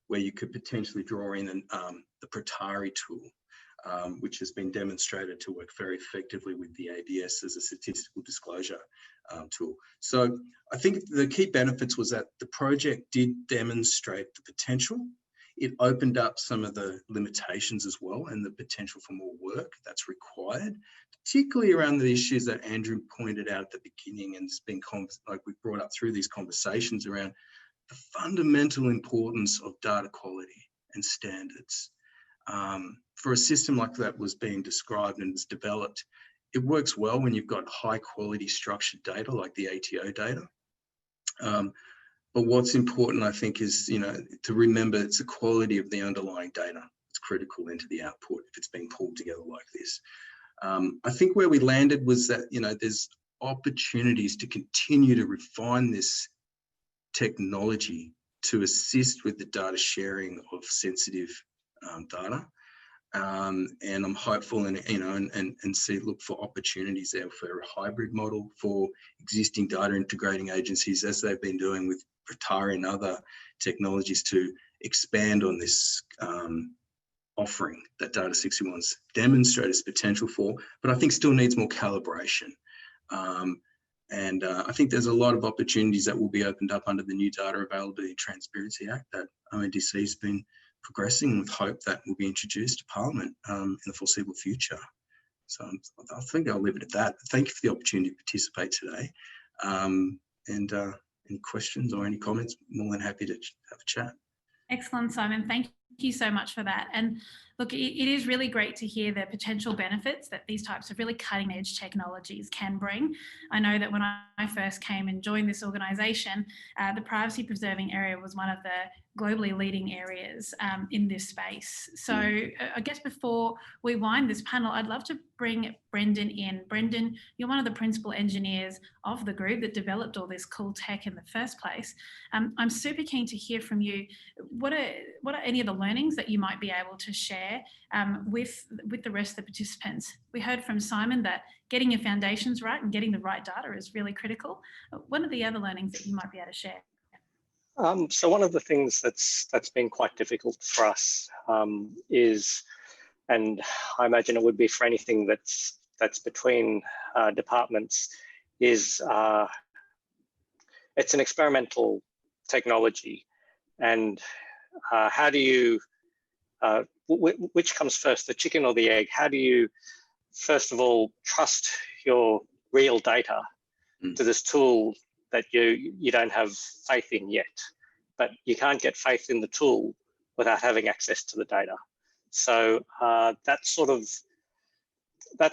where you could potentially draw in the Protari tool, which has been demonstrated to work very effectively with the ABS as a statistical disclosure tool. So I think the key benefits was that the project did demonstrate the potential. It opened up some of the limitations as well and the potential for more work that's required, particularly around the issues that Andrew pointed out at the beginning, and it's been like we brought up through these conversations around the fundamental importance of data quality and standards. For a system like that was being described and is developed, it works well when you've got high quality structured data like the ATO data. But what's important, I think, is, you know, to remember it's the quality of the underlying data. It's critical into the output if it's being pulled together like this. I think where we landed was that, you know, there's opportunities to continue to refine this technology to assist with the data sharing of sensitive data. And I'm hopeful and, you know, and look for opportunities there for a hybrid model for existing data integrating agencies, as they've been doing with Protari and other technologies, to expand on this offering that Data 61's demonstrated its potential for, but I think still needs more calibration. And I think there's a lot of opportunities that will be opened up under the new Data Availability and Transparency Act that ONDC has been progressing, and with hope that will be introduced to Parliament in the foreseeable future. So I think I'll leave it at that. Thank you for the opportunity to participate today. Any questions or any comments, more than happy to have a chat. Excellent, Simon. Thank you so much for that. And look, it is really great to hear the potential benefits that these types of really cutting edge technologies can bring. I know that when I first came and joined this organisation, the privacy preserving area was one of the globally leading areas in this space. So I guess before we wind this panel, I'd love to bring Brendon in. Brendon, you're one of the principal engineers of the group that developed all this cool tech in the first place. I'm super keen to hear from you. What are any of the learnings that you might be able to share with the rest of the participants? We heard from Simon that getting your foundations right and getting the right data is really critical. What are the other learnings that you might be able to share? So one of the things that's been quite difficult for us is, and I imagine it would be for anything that's between departments, is it's an experimental technology, and how do you, which comes first, the chicken or the egg? How do you, first of all, trust your real data to this tool that you don't have faith in yet? But you can't get faith in the tool without having access to the data. So that's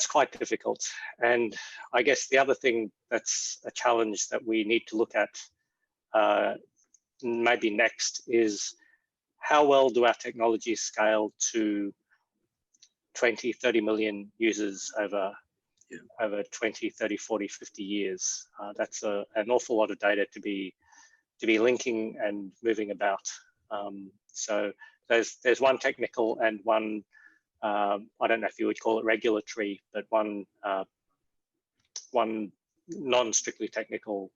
quite difficult. And I guess the other thing that's a challenge that we need to look at maybe next is how well do our technologies scale to 20, 30 million users over 20, 30, 40, 50 years. That's an awful lot of data to be linking and moving about. So there's one technical and one, I don't know if you would call it regulatory, but one non-strictly technical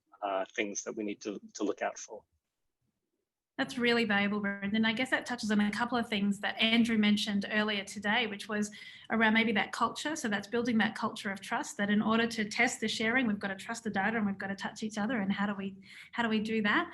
things that we need to look out for. That's really valuable, Brendon. I guess that touches on a couple of things that Andrew mentioned earlier today, which was around maybe that culture. So that's building that culture of trust, that in order to test the sharing, we've got to trust the data and we've got to touch each other. And how do we do that?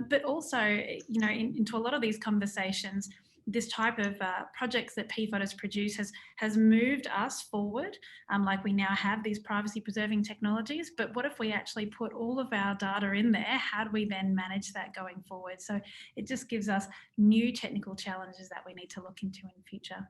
But also, you know, into a lot of these conversations, this type of projects that PfOD has produced has moved us forward, like we now have these privacy preserving technologies. But what if we actually put all of our data in there? How do we then manage that going forward? So it just gives us new technical challenges that we need to look into in the future.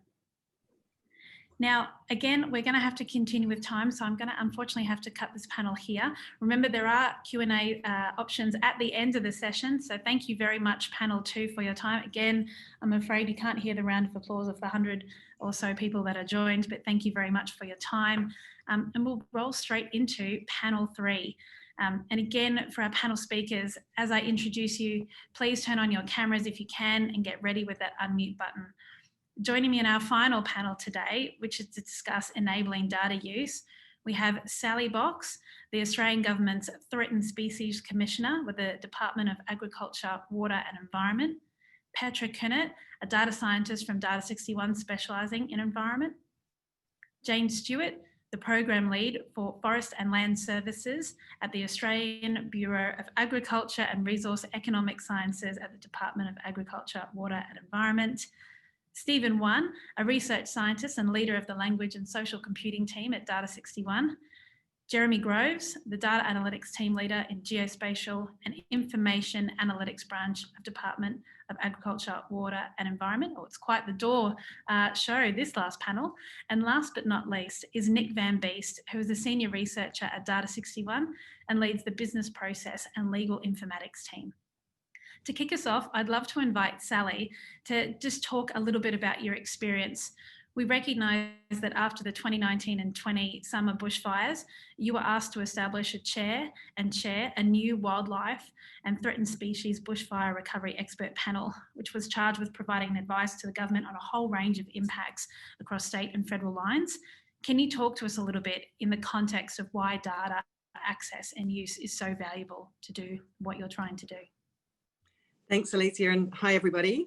Now, again, we're going to have to continue with time, so I'm going to unfortunately have to cut this panel here. Remember, there are Q&A options at the end of the session, so thank you very much, panel 2, for your time. Again, I'm afraid you can't hear the round of applause of the 100 or so people that are joined, but thank you very much for your time. And we'll roll straight into panel 3. And again, for our panel speakers, as I introduce you, please turn on your cameras if you can and get ready with that unmute button. Joining me in our final panel today, which is to discuss enabling data use, we have Sally Box, the Australian Government's Threatened Species Commissioner with the Department of Agriculture, Water and Environment, Petra Kunnert, a data scientist from Data61 specialising in environment. Jane Stewart, the Program Lead for Forest and Land Services at the Australian Bureau of Agriculture and Resource Economic Sciences at the Department of Agriculture, Water and Environment. Stephen Wan, a research scientist and leader of the Language and Social Computing team at Data61. Jeremy Groves, the Data Analytics Team Leader in Geospatial and Information Analytics Branch of Department of Agriculture, Water and Environment. Oh, it's quite the door show, this last panel. And last but not least is Nick Van Beest, who is a Senior Researcher at Data61 and leads the Business Process and Legal Informatics team. To kick us off, I'd love to invite Sally to just talk a little bit about your experience. We recognise that after the 2019 and 20 summer bushfires, you were asked to establish and chair a new wildlife and threatened species bushfire recovery expert panel, which was charged with providing advice to the government on a whole range of impacts across state and federal lines. Can you talk to us a little bit in the context of why data access and use is so valuable to do what you're trying to do? Thanks, Alezeia, and hi, everybody.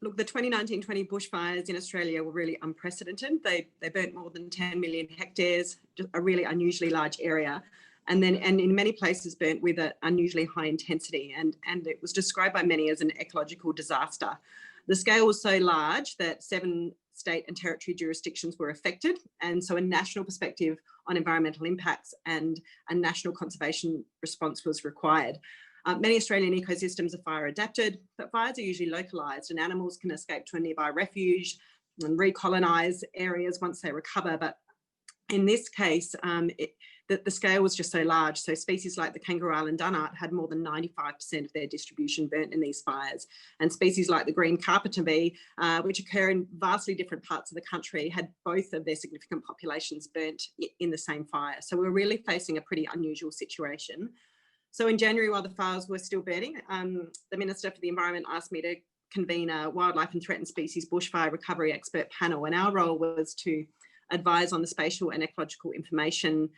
Look, the 2019-20 bushfires in Australia were really unprecedented. They burnt more than 10 million hectares, a really unusually large area, and in many places burnt with an unusually high intensity, and it was described by many as an ecological disaster. The scale was so large that 7 state and territory jurisdictions were affected, and so a national perspective on environmental impacts and a national conservation response was required. Many Australian ecosystems are fire adapted, but fires are usually localised and animals can escape to a nearby refuge and recolonise areas once they recover. But in this case, the scale was just so large. So species like the kangaroo island dunnart had more than 95% of their distribution burnt in these fires. And species like the green carpenter bee, which occur in vastly different parts of the country, had both of their significant populations burnt in the same fire. So we're really facing a pretty unusual situation. So in January, while the fires were still burning, the Minister for the Environment asked me to convene a wildlife and threatened species bushfire recovery expert panel. And our role was to advise on the spatial and ecological information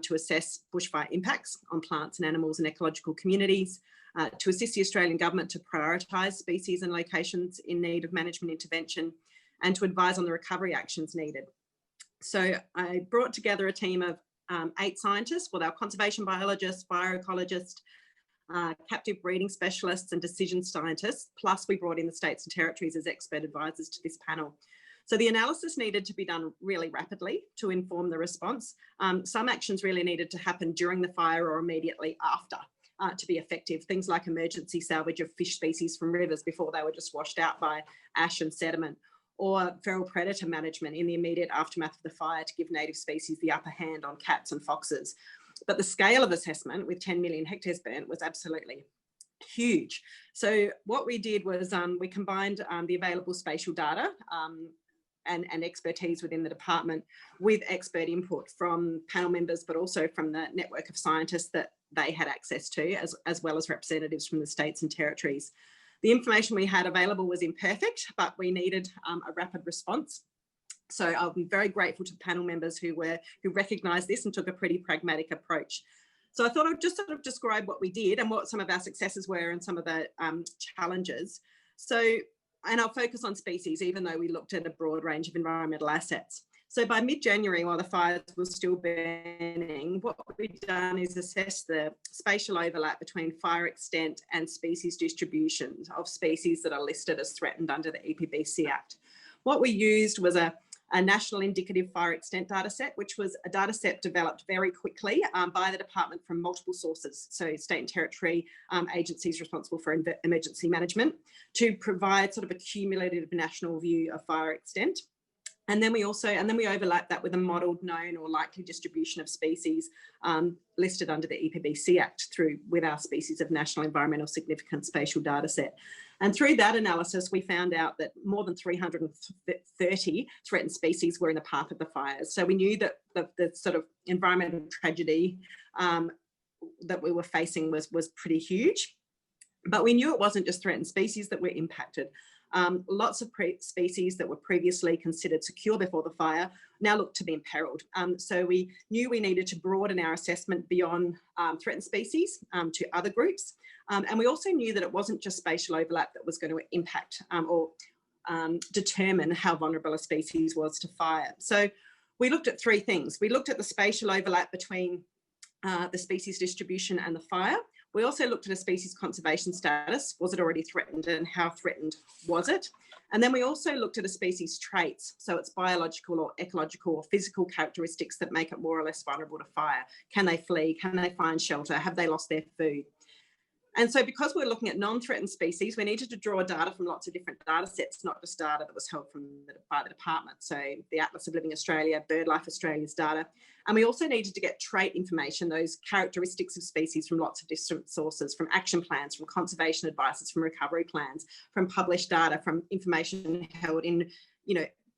to assess bushfire impacts on plants and animals and ecological communities, to assist the Australian government to prioritise species and locations in need of management intervention, and to advise on the recovery actions needed. So I brought together a team of 8 scientists, with our conservation biologists, fire ecologists, captive breeding specialists and decision scientists, plus we brought in the states and territories as expert advisors to this panel. So the analysis needed to be done really rapidly to inform the response. Some actions really needed to happen during the fire or immediately after to be effective. Things like emergency salvage of fish species from rivers before they were just washed out by ash and sediment, or feral predator management in the immediate aftermath of the fire to give native species the upper hand on cats and foxes. But the scale of assessment with 10 million hectares burnt was absolutely huge. So what we did was we combined the available spatial data and expertise within the department with expert input from panel members, but also from the network of scientists that they had access to, as well as representatives from the states and territories. The information we had available was imperfect, but we needed a rapid response. So I'll be very grateful to the panel members who recognised this and took a pretty pragmatic approach. So I thought I'd just sort of describe what we did and what some of our successes were and some of the challenges. And I'll focus on species, even though we looked at a broad range of environmental assets. So by mid-January, while the fires were still burning, what we've done is assess the spatial overlap between fire extent and species distributions of species that are listed as threatened under the EPBC Act. What we used was a national indicative fire extent data set, which was a data set developed very quickly by the department from multiple sources, so state and territory agencies responsible for emergency management, to provide sort of a cumulative national view of fire extent. And then we overlap that with a modelled known or likely distribution of species listed under the EPBC Act with our species of national environmental significance spatial data set. And through that analysis, we found out that more than 330 threatened species were in the path of the fires. So we knew that the sort of environmental tragedy that we were facing was pretty huge. But we knew it wasn't just threatened species that were impacted. Lots of species that were previously considered secure before the fire now look to be imperiled. So we knew we needed to broaden our assessment beyond threatened species to other groups. And we also knew that it wasn't just spatial overlap that was going to impact or determine how vulnerable a species was to fire. So we looked at three things. We looked at the spatial overlap between the species distribution and the fire. We also looked at a species conservation status. Was it already threatened, and how threatened was it? And then we also looked at a species traits. So it's biological or ecological or physical characteristics that make it more or less vulnerable to fire. Can they flee? Can they find shelter? Have they lost their food? And so because we're looking at non-threatened species, we needed to draw data from lots of different data sets, not just data that was held by the department. So the Atlas of Living Australia, BirdLife Australia's data. And we also needed to get trait information, those characteristics of species, from lots of different sources, from action plans, from conservation advices, from recovery plans, from published data, from information held in,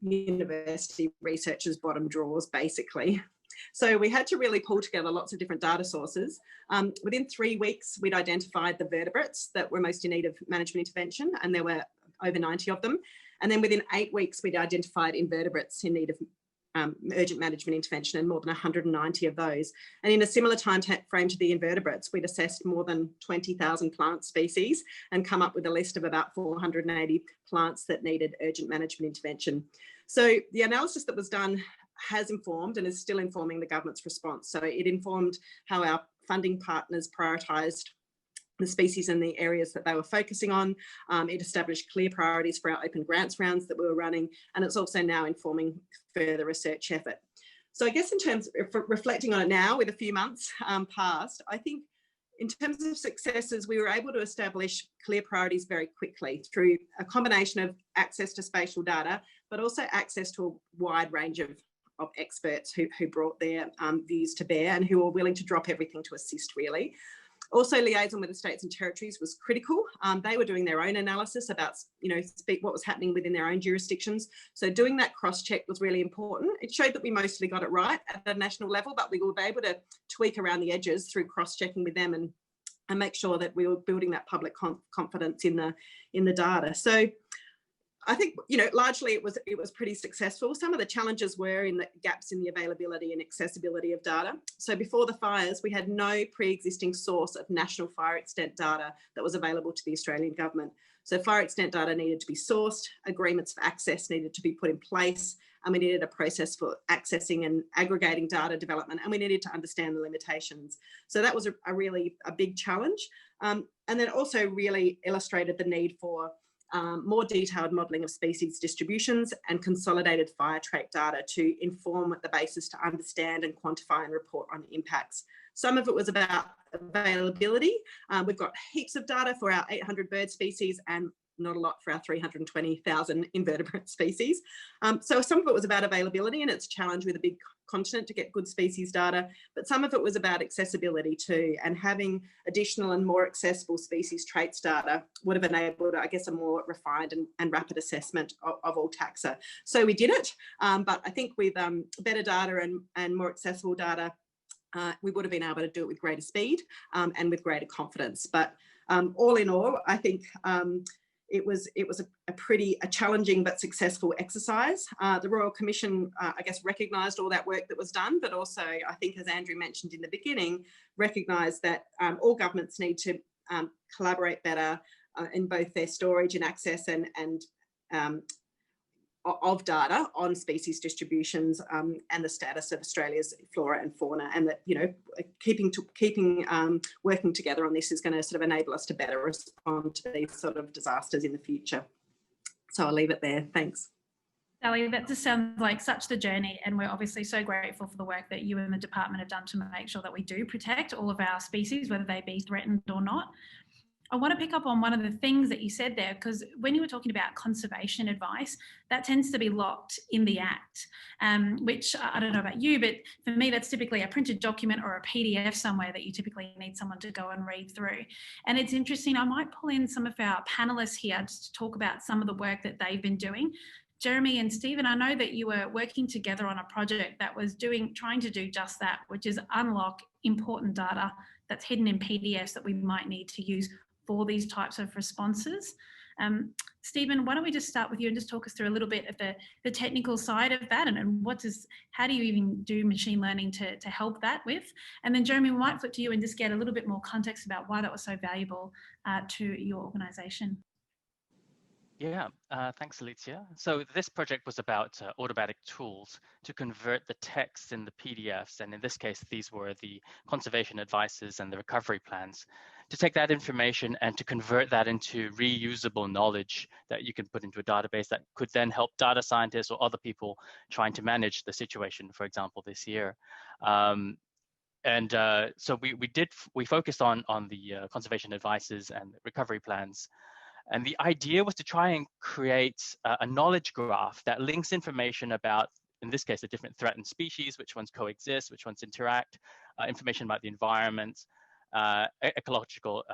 university researchers' bottom drawers, basically. So we had to really pull together lots of different data sources. Within 3 weeks, we'd identified the vertebrates that were most in need of management intervention, and there were over 90 of them. And then within 8 weeks, we'd identified invertebrates in need of urgent management intervention, and more than 190 of those. And in a similar time frame to the invertebrates, we'd assessed more than 20,000 plant species and come up with a list of about 480 plants that needed urgent management intervention. So the analysis that was done has informed and is still informing the government's response. So it informed how our funding partners prioritised the species and the areas that they were focusing on. It established clear priorities for our open grants rounds that we were running, and it's also now informing further research effort. So I guess in terms of reflecting on it now with a few months past, I think in terms of successes, we were able to establish clear priorities very quickly through a combination of access to spatial data, but also access to a wide range of experts who brought their views to bear and who were willing to drop everything to assist, really. Also, liaison with the states and territories was critical. They were doing their own analysis about, what was happening within their own jurisdictions. So doing that cross-check was really important. It showed that we mostly got it right at the national level, but we were able to tweak around the edges through cross-checking with them and make sure that we were building that public confidence in the data. So I think, largely it was pretty successful. Some of the challenges were in the gaps in the availability and accessibility of data. So before the fires, we had no pre-existing source of national fire extent data that was available to the Australian government. So fire extent data needed to be sourced, agreements for access needed to be put in place, and we needed a process for accessing and aggregating data development, and we needed to understand the limitations. So that was a really big challenge. And then also really illustrated the need for more detailed modelling of species distributions and consolidated fire trait data to inform the basis to understand and quantify and report on impacts. Some of it was about availability. We've got heaps of data for our 800 bird species and not a lot for our 320,000 invertebrate species. So some of it was about availability, and it's a challenge with a big continent to get good species data, but some of it was about accessibility too, and having additional and more accessible species traits data would have enabled, I guess, a more refined and rapid assessment of all taxa. So we did it, but I think with better data and more accessible data, we would have been able to do it with greater speed and with greater confidence. But all in all, I think it was a challenging but successful exercise. The Royal Commission, I guess, recognised all that work that was done, but also, I think, as Andrew mentioned in the beginning, recognised that all governments need to collaborate better in both their storage and access and of data on species distributions and the status of Australia's flora and fauna, and that working together on this is going to sort of enable us to better respond to these sort of disasters in the future. So I'll leave it there. Thanks. Sally, that just sounds like such the journey, and we're obviously so grateful for the work that you and the department have done to make sure that we do protect all of our species, whether they be threatened or not. I want to pick up on one of the things that you said there, because when you were talking about conservation advice, that tends to be locked in the Act, which I don't know about you, but for me, that's typically a printed document or a PDF somewhere that you typically need someone to go and read through. And it's interesting, I might pull in some of our panelists here just to talk about some of the work that they've been doing. Jeremy and Stephen, I know that you were working together on a project that was trying to do just that, which is unlock important data that's hidden in PDFs that we might need to use for these types of responses. Stephen, why don't we just start with you and just talk us through a little bit of the technical side of that, and how do you even do machine learning to help that with? And then Jeremy, we might flip to you and just get a little bit more context about why that was so valuable to your organisation. Yeah, thanks, Alezeia. So this project was about automatic tools to convert the text in the PDFs, and in this case, these were the conservation advices and the recovery plans, to take that information and to convert that into reusable knowledge that you can put into a database that could then help data scientists or other people trying to manage the situation, for example, this year. So we focused on the conservation advices and recovery plans. And the idea was to try and create a knowledge graph that links information about, in this case, the different threatened species, which ones coexist, which ones interact, information about the environment, ecological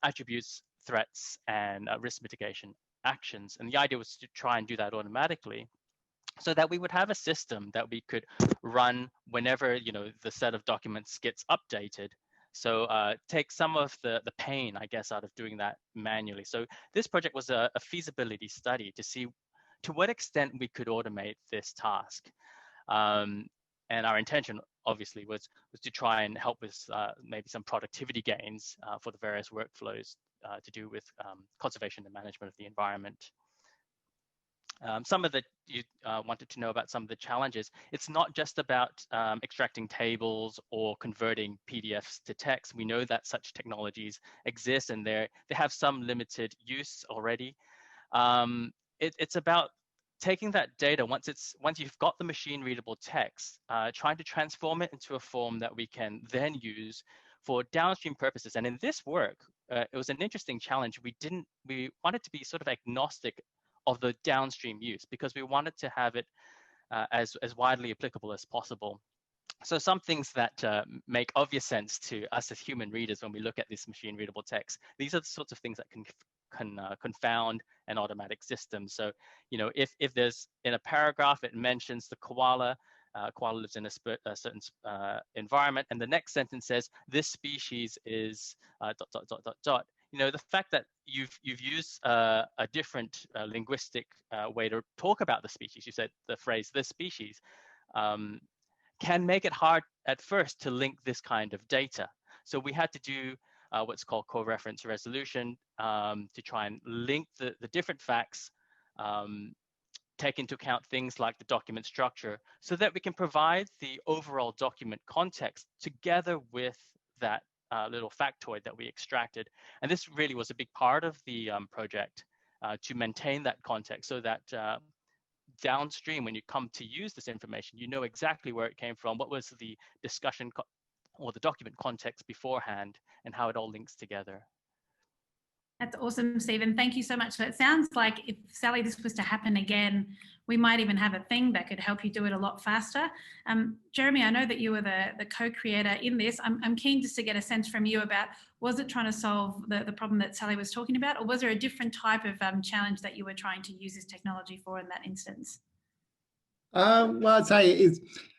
attributes, threats, and risk mitigation actions. And the idea was to try and do that automatically, so that we would have a system that we could run whenever the set of documents gets updated. So take some of the pain, I guess, out of doing that manually. So this project was a feasibility study to see to what extent we could automate this task. And our intention, obviously, was to try and help with maybe some productivity gains for the various workflows to do with conservation and management of the environment. You wanted to know about some of the challenges. It's not just about extracting tables or converting PDFs to text. We know that such technologies exist and they have some limited use already. It's about taking that data once you've got the machine readable text, trying to transform it into a form that we can then use for downstream purposes. And in this work, it was an interesting challenge. We wanted to be sort of agnostic of the downstream use, because we wanted to have it as widely applicable as possible. So some things that make obvious sense to us as human readers when we look at this machine readable text, these are the sorts of things that can confound an automatic system. So, if there's in a paragraph, it mentions the koala lives in a certain environment, and the next sentence says, this species is ... The fact that you've used a different linguistic way to talk about the species, you said the phrase "this species," can make it hard at first to link this kind of data. So we had to do what's called co-reference resolution to try and link the different facts, take into account things like the document structure, so that we can provide the overall document context together with that little factoid that we extracted. And this really was a big part of the project, to maintain that context, so that downstream, when you come to use this information, you know exactly where it came from, what was the discussion or the document context beforehand, and how it all links together. That's awesome, Stephen. Thank you so much. So it sounds like if, Sally, this was to happen again, we might even have a thing that could help you do it a lot faster. Jeremy, I know that you were the co-creator in this. I'm keen just to get a sense from you about, was it trying to solve the problem that Sally was talking about, or was there a different type of challenge that you were trying to use this technology for in that instance? Well, I'd say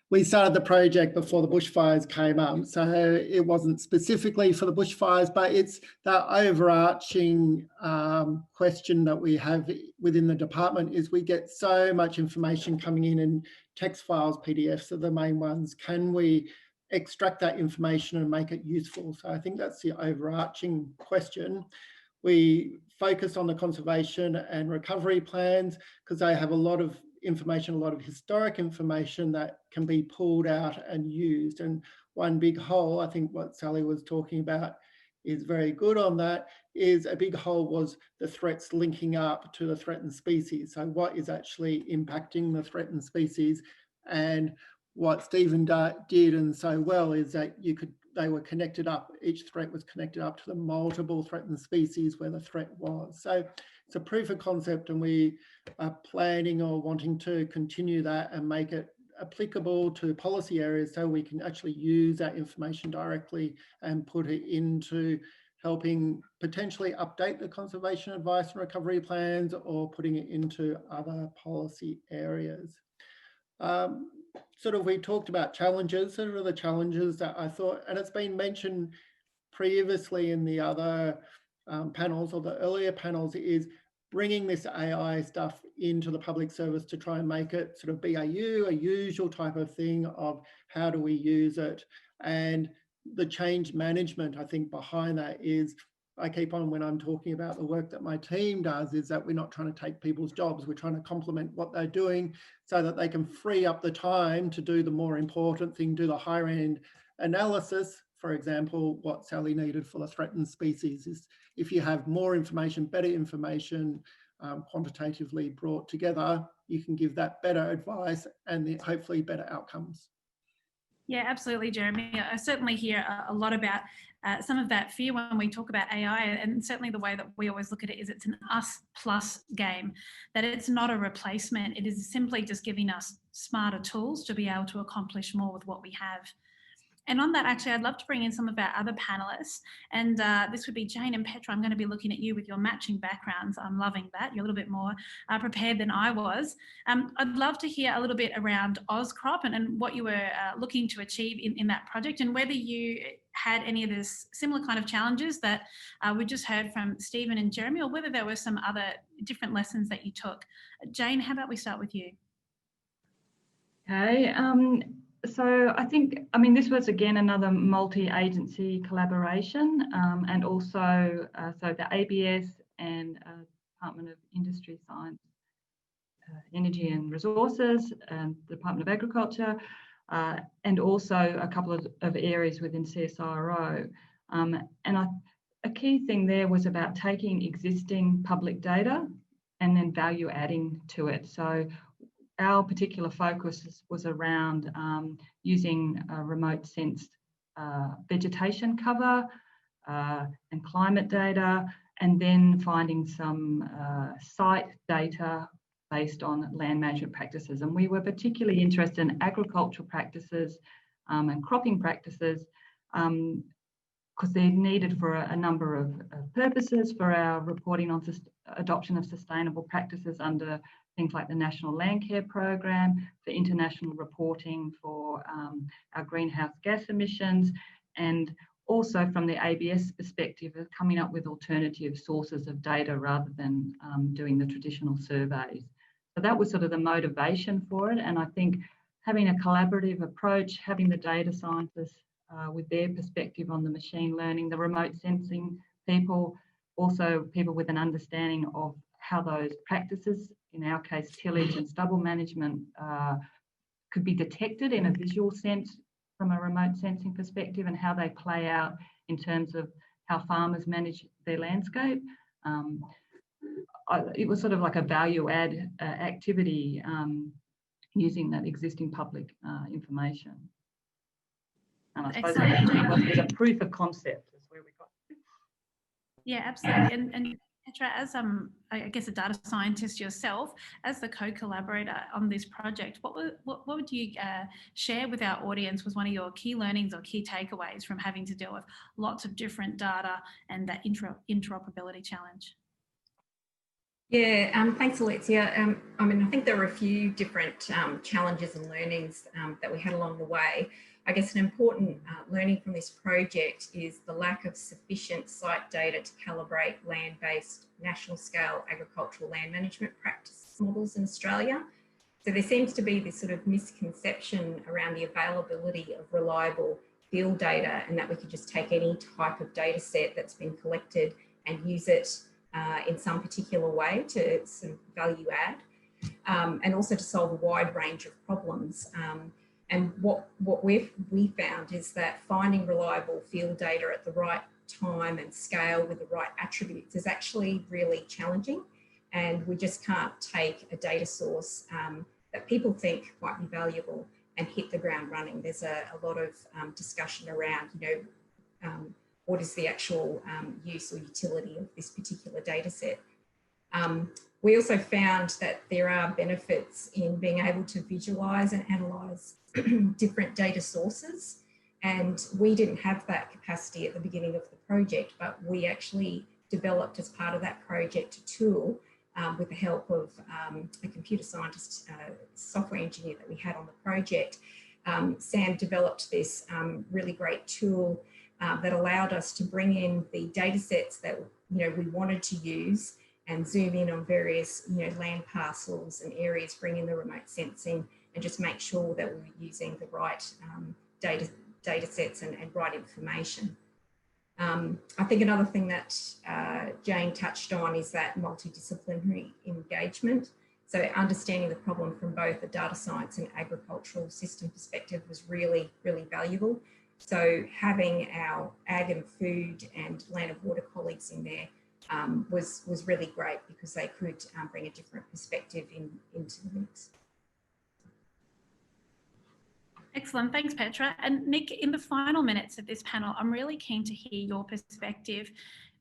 we started the project before the bushfires came up, so it wasn't specifically for the bushfires, but it's the overarching question that we have within the department is we get so much information coming in text files, PDFs are the main ones. Can we extract that information and make it useful? So I think that's the overarching question. We focused on the conservation and recovery plans because they have a lot of information, a lot of historic information that can be pulled out and used. And one big hole, I think what Sally was talking about is very good on that, is a big hole was the threats linking up to the threatened species. So what is actually impacting the threatened species? And what Stephen did and so well is that they were connected up, each threat was connected up to the multiple threatened species where the threat was. So it's a proof of concept, and we are planning or wanting to continue that and make it applicable to policy areas so we can actually use that information directly and put it into helping potentially update the conservation advice and recovery plans, or putting it into other policy areas. We talked about challenges. Sort of the challenges that I thought, and it's been mentioned previously in the other panels or the earlier panels, is bringing this AI stuff into the public service to try and make it sort of BAU, a usual type of thing of how do we use it. And the change management, I think, behind that is, I keep on when I'm talking about the work that my team does, is that we're not trying to take people's jobs. We're trying to complement what they're doing so that they can free up the time to do the more important thing, do the higher end analysis. For example, what Sally needed for the threatened species is if you have more information, better information, quantitatively brought together, you can give that better advice and hopefully better outcomes. Yeah, absolutely, Jeremy. I certainly hear a lot about some of that fear when we talk about AI, and certainly the way that we always look at it is it's an us plus game, that it's not a replacement. It is simply just giving us smarter tools to be able to accomplish more with what we have. And on that, actually, I'd love to bring in some of our other panelists. And this would be Jane and Petra. I'm going to be looking at you with your matching backgrounds. I'm loving that. You're a little bit more prepared than I was. I'd love to hear a little bit around OzCrop and what you were looking to achieve in that project, and whether you had any of this similar kind of challenges that we just heard from Stephen and Jeremy, or whether there were some other different lessons that you took. Jane, how about we start with you? Okay. So I think, this was again another multi-agency collaboration, and also so the ABS and Department of Industry, Science, Energy and Resources, and the Department of Agriculture, and also a couple of areas within CSIRO. A key thing there was about taking existing public data and then value adding to it. So our particular focus was around using remote sensed vegetation cover and climate data, and then finding some site data based on land management practices. And we were particularly interested in agricultural practices and cropping practices, because they're needed for a number of purposes for our reporting on adoption of sustainable practices under things like the National Land Care Program, for international reporting for our greenhouse gas emissions, and also from the ABS perspective of coming up with alternative sources of data rather than doing the traditional surveys. So that was sort of the motivation for it. And I think having a collaborative approach, having the data scientists with their perspective on the machine learning, the remote sensing people, also people with an understanding of how those practices, in our case, tillage and stubble management, could be detected in a visual sense from a remote sensing perspective, and how they play out in terms of how farmers manage their landscape. It was sort of like a value add activity using that existing public information. And I suppose it was a proof of concept is where we got. Yeah, absolutely. And Petra, as I guess a data scientist yourself, as the co-collaborator on this project, what would you share with our audience was one of your key learnings or key takeaways from having to deal with lots of different data and that interoperability challenge? Yeah, thanks, Alezeia. I think there were a few different challenges and learnings that we had along the way. I guess an important learning from this project is the lack of sufficient site data to calibrate land-based national scale agricultural land management practice models in Australia. So there seems to be this sort of misconception around the availability of reliable field data, and that we could just take any type of data set that's been collected and use it in some particular way to some value add, and also to solve a wide range of problems. And what we found is that finding reliable field data at the right time and scale with the right attributes is actually really challenging. And we just can't take a data source that people think might be valuable and hit the ground running. There's a lot of discussion around, what is the actual use or utility of this particular data set. We also found that there are benefits in being able to visualise and analyse different data sources. And we didn't have that capacity at the beginning of the project, but we actually developed as part of that project a tool with the help of a computer scientist, software engineer that we had on the project. Sam developed this really great tool that allowed us to bring in the data sets that we wanted to use and zoom in on various, land parcels and areas, bring in the remote sensing, and just make sure that we're using the right data sets and right information. I think another thing that Jane touched on is that multidisciplinary engagement. So understanding the problem from both a data science and agricultural system perspective was really, really valuable. So having our ag and food and land and water colleagues in there was really great, because they could bring a different perspective into the mix. Excellent, thanks Petra. And Nick, in the final minutes of this panel, I'm really keen to hear your perspective.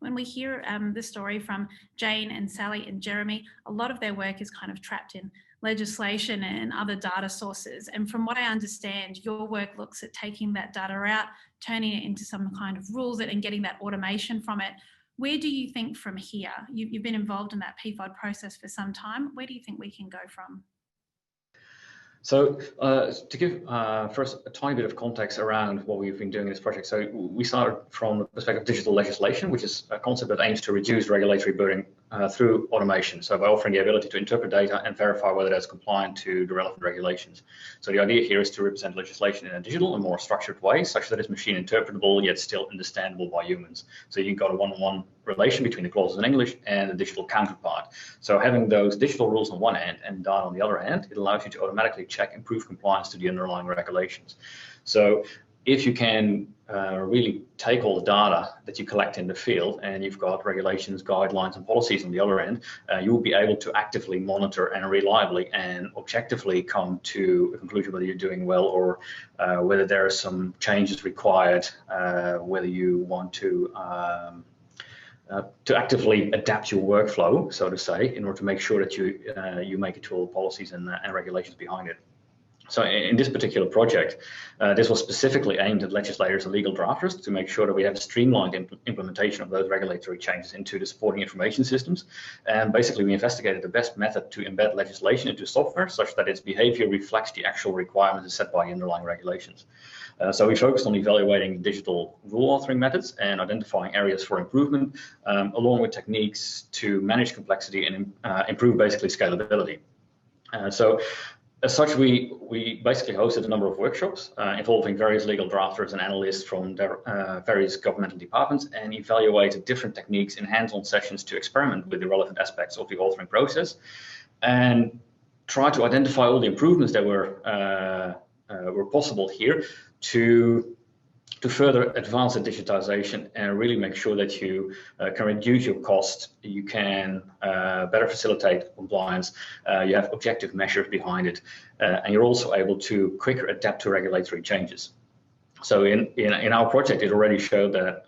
When we hear the story from Jane and Sally and Jeremy, a lot of their work is kind of trapped in legislation and other data sources. And from what I understand, your work looks at taking that data out, turning it into some kind of rules and getting that automation from it. Where do you think from here? You've been involved in that PfOD process for some time. Where do you think we can go from? So to give first a tiny bit of context around what we've been doing in this project. So we started from the perspective of digital legislation, which is a concept that aims to reduce regulatory burden through automation. So by offering the ability to interpret data and verify whether that's compliant to the relevant regulations. So the idea here is to represent legislation in a digital and more structured way, such that it's machine interpretable yet still understandable by humans. So you've got a one-on-one relation between the clauses in English and the digital counterpart. So having those digital rules on one end and data on the other end, it allows you to automatically check and prove compliance to the underlying regulations. So if you can really take all the data that you collect in the field, and you've got regulations, guidelines, and policies on the other end, you will be able to actively monitor and reliably and objectively come to a conclusion whether you're doing well, or whether there are some changes required, whether you want to actively adapt your workflow, so to say, in order to make sure that you make it to all the policies and regulations behind it. So in this particular project, this was specifically aimed at legislators and legal drafters to make sure that we have a streamlined implementation of those regulatory changes into the supporting information systems. And basically, we investigated the best method to embed legislation into software such that its behavior reflects the actual requirements set by the underlying regulations. So we focused on evaluating digital rule authoring methods and identifying areas for improvement, along with techniques to manage complexity and improve basically scalability. So as such, we basically hosted a number of workshops involving various legal drafters and analysts from various governmental departments, and evaluated different techniques in hands-on sessions to experiment with the relevant aspects of the authoring process, and try to identify all the improvements that were possible here to further advance the digitization and really make sure that you can reduce your cost, you can better facilitate compliance, you have objective measures behind it, and you're also able to quicker adapt to regulatory changes. So in our project, it already showed that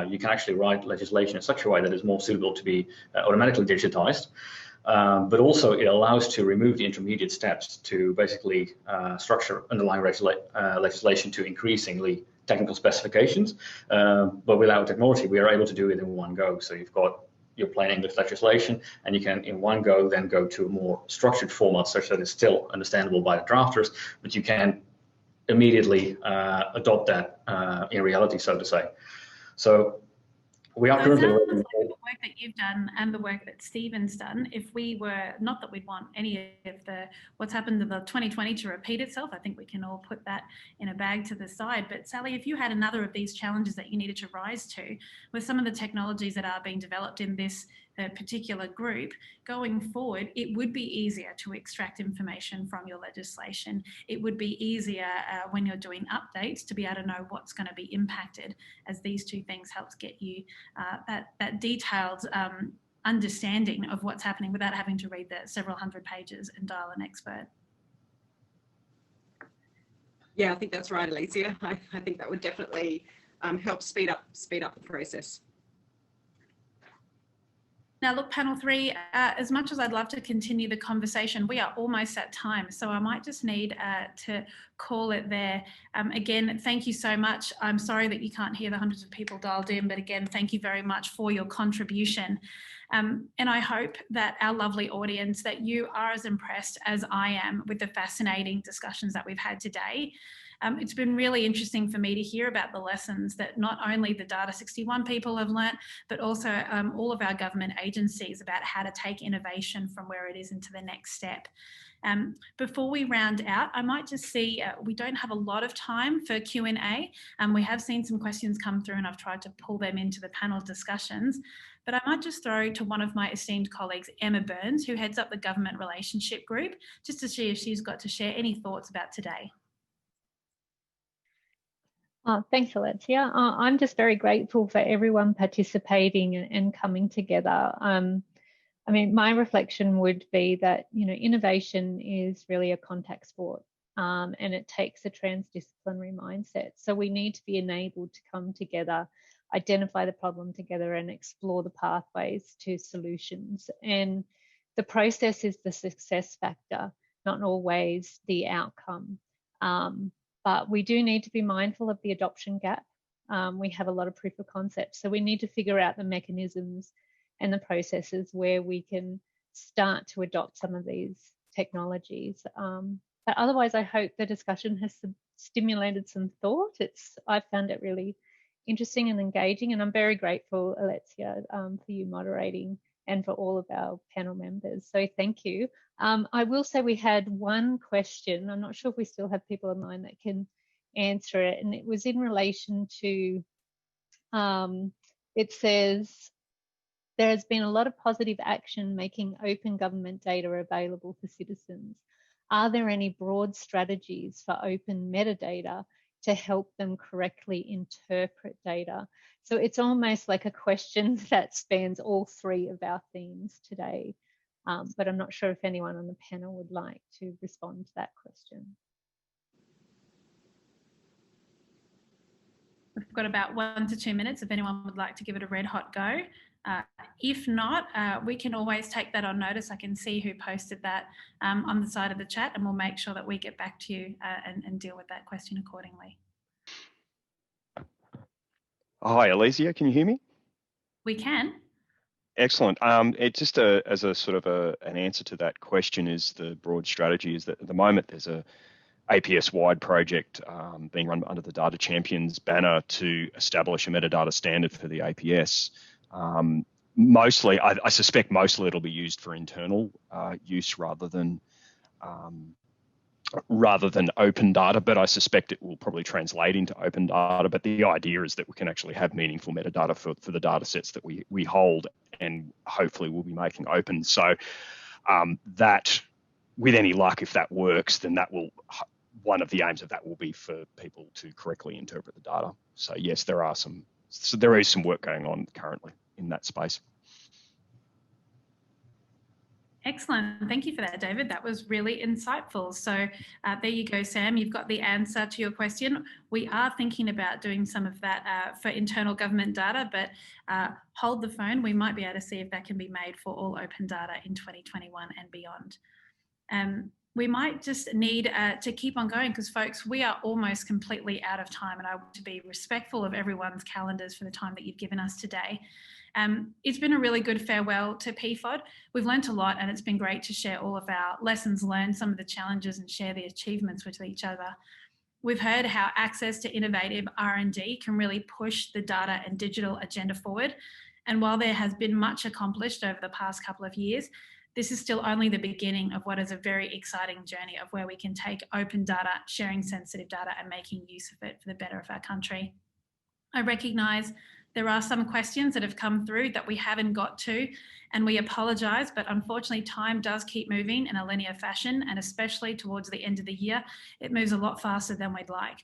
you can actually write legislation in such a way that is more suitable to be automatically digitized. But also it allows to remove the intermediate steps to basically structure underlying legislation to increasingly technical specifications, but without technology, we are able to do it in one go. So you've got your plain English legislation, and you can in one go then go to a more structured format such that it's still understandable by the drafters, but you can immediately adopt that in reality, so to say. So we are currently working the work that you've done and the work that Stephen's done. If we were, not that we'd want any of what's happened in the 2020 to repeat itself, I think we can all put that in a bag to the side. But Sally, if you had another of these challenges that you needed to rise to with some of the technologies that are being developed in this particular group, going forward, it would be easier to extract information from your legislation. It would be easier when you're doing updates to be able to know what's going to be impacted, as these two things helps get you that detailed understanding of what's happening without having to read the several hundred pages and dial an expert. Yeah, I think that's right, Alezeia. I think that would definitely help speed up the process. Now, look, panel three, as much as I'd love to continue the conversation, we are almost at time, so I might just need to call it there. Again, thank you so much. I'm sorry that you can't hear the hundreds of people dialed in, but again, thank you very much for your contribution. And I hope that our lovely audience, that you are as impressed as I am with the fascinating discussions that we've had today. It's been really interesting for me to hear about the lessons that not only the Data 61 people have learnt, but also all of our government agencies about how to take innovation from where it is into the next step. Before we round out, I might just see, we don't have a lot of time for Q&A. We have seen some questions come through and I've tried to pull them into the panel discussions, but I might just throw to one of my esteemed colleagues, Emma Burns, who heads up the Government Relationship Group, just to see if she's got to share any thoughts about today. Thanks, Alezeia. I'm just very grateful for everyone participating and coming together. I mean, my reflection would be that, you know, innovation is really a contact sport, and it takes a transdisciplinary mindset. So we need to be enabled to come together, identify the problem together and explore the pathways to solutions. And the process is the success factor, not always the outcome. But we do need to be mindful of the adoption gap. We have a lot of proof of concept, so we need to figure out the mechanisms and the processes where we can start to adopt some of these technologies. But otherwise, I hope the discussion has stimulated some thought. I found it really interesting and engaging, and I'm very grateful, Alezeia, for you moderating and for all of our panel members. So thank you. I will say we had one question. I'm not sure if we still have people online that can answer it, and it was in relation to, it says, there has been a lot of positive action making open government data available for citizens. Are there any broad strategies for open metadata to help them correctly interpret data? So it's almost like a question that spans all three of our themes today, but I'm not sure if anyone on the panel would like to respond to that question. We've got about 1 to 2 minutes if anyone would like to give it a red hot go. If not, we can always take that on notice. I can see who posted that on the side of the chat, and we'll make sure that we get back to you and deal with that question accordingly. Hi, Alezeia, can you hear me? We can. Excellent. It just as a sort of an answer to that question is the broad strategy is that at the moment there's a APS-wide project being run under the Data Champions banner to establish a metadata standard for the APS. Mostly, I suspect mostly it'll be used for internal use rather than open data, but I suspect it will probably translate into open data. But the idea is that we can actually have meaningful metadata for the data sets that we hold and hopefully we'll be making open. So that, with any luck, if that works, then that will, one of the aims of that will be for people to correctly interpret the data. So yes, there is some work going on currently in that space. Excellent. Thank you for that, David. That was really insightful. So there you go, Sam. You've got the answer to your question. We are thinking about doing some of that for internal government data, but hold the phone. We might be able to see if that can be made for all open data in 2021 and beyond. We might just need to keep on going because, folks, we are almost completely out of time, and I want to be respectful of everyone's calendars for the time that you've given us today. It's been a really good farewell to PfOD. We've learnt a lot, and it's been great to share all of our lessons learned, some of the challenges, and share the achievements with each other. We've heard how access to innovative R&D can really push the data and digital agenda forward. And while there has been much accomplished over the past couple of years, this is still only the beginning of what is a very exciting journey of where we can take open data, sharing sensitive data, and making use of it for the better of our country. I recognise there are some questions that have come through that we haven't got to, and we apologise, but unfortunately time does keep moving in a linear fashion, and especially towards the end of the year, it moves a lot faster than we'd like.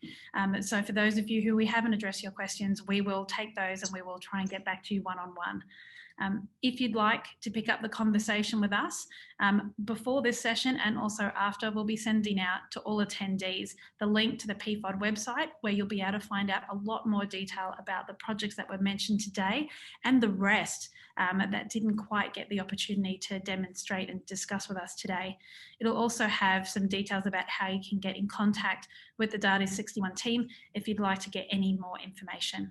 So for those of you who we haven't addressed your questions, we will take those and we will try and get back to you one-on-one. If you'd like to pick up the conversation with us before this session and also after, we'll be sending out to all attendees the link to the PfOD website where you'll be able to find out a lot more detail about the projects that were mentioned today and the rest that didn't quite get the opportunity to demonstrate and discuss with us today. It'll also have some details about how you can get in contact with the Data 61 team if you'd like to get any more information.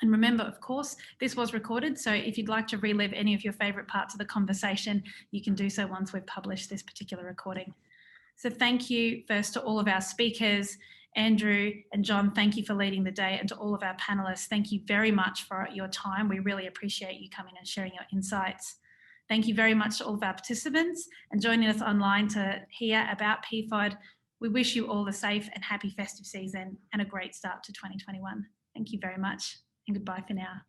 And remember, of course, this was recorded, so if you'd like to relive any of your favourite parts of the conversation, you can do so once we've published this particular recording. So thank you first to all of our speakers Andrew and Jon, thank you for leading the day, and to all of our panelists, thank you very much for your time. We really appreciate you coming and sharing your insights. Thank you very much to all of our participants and joining us online to hear about PfOD. We wish you all a safe and happy festive season and a great start to 2021. Thank you very much, and goodbye for now.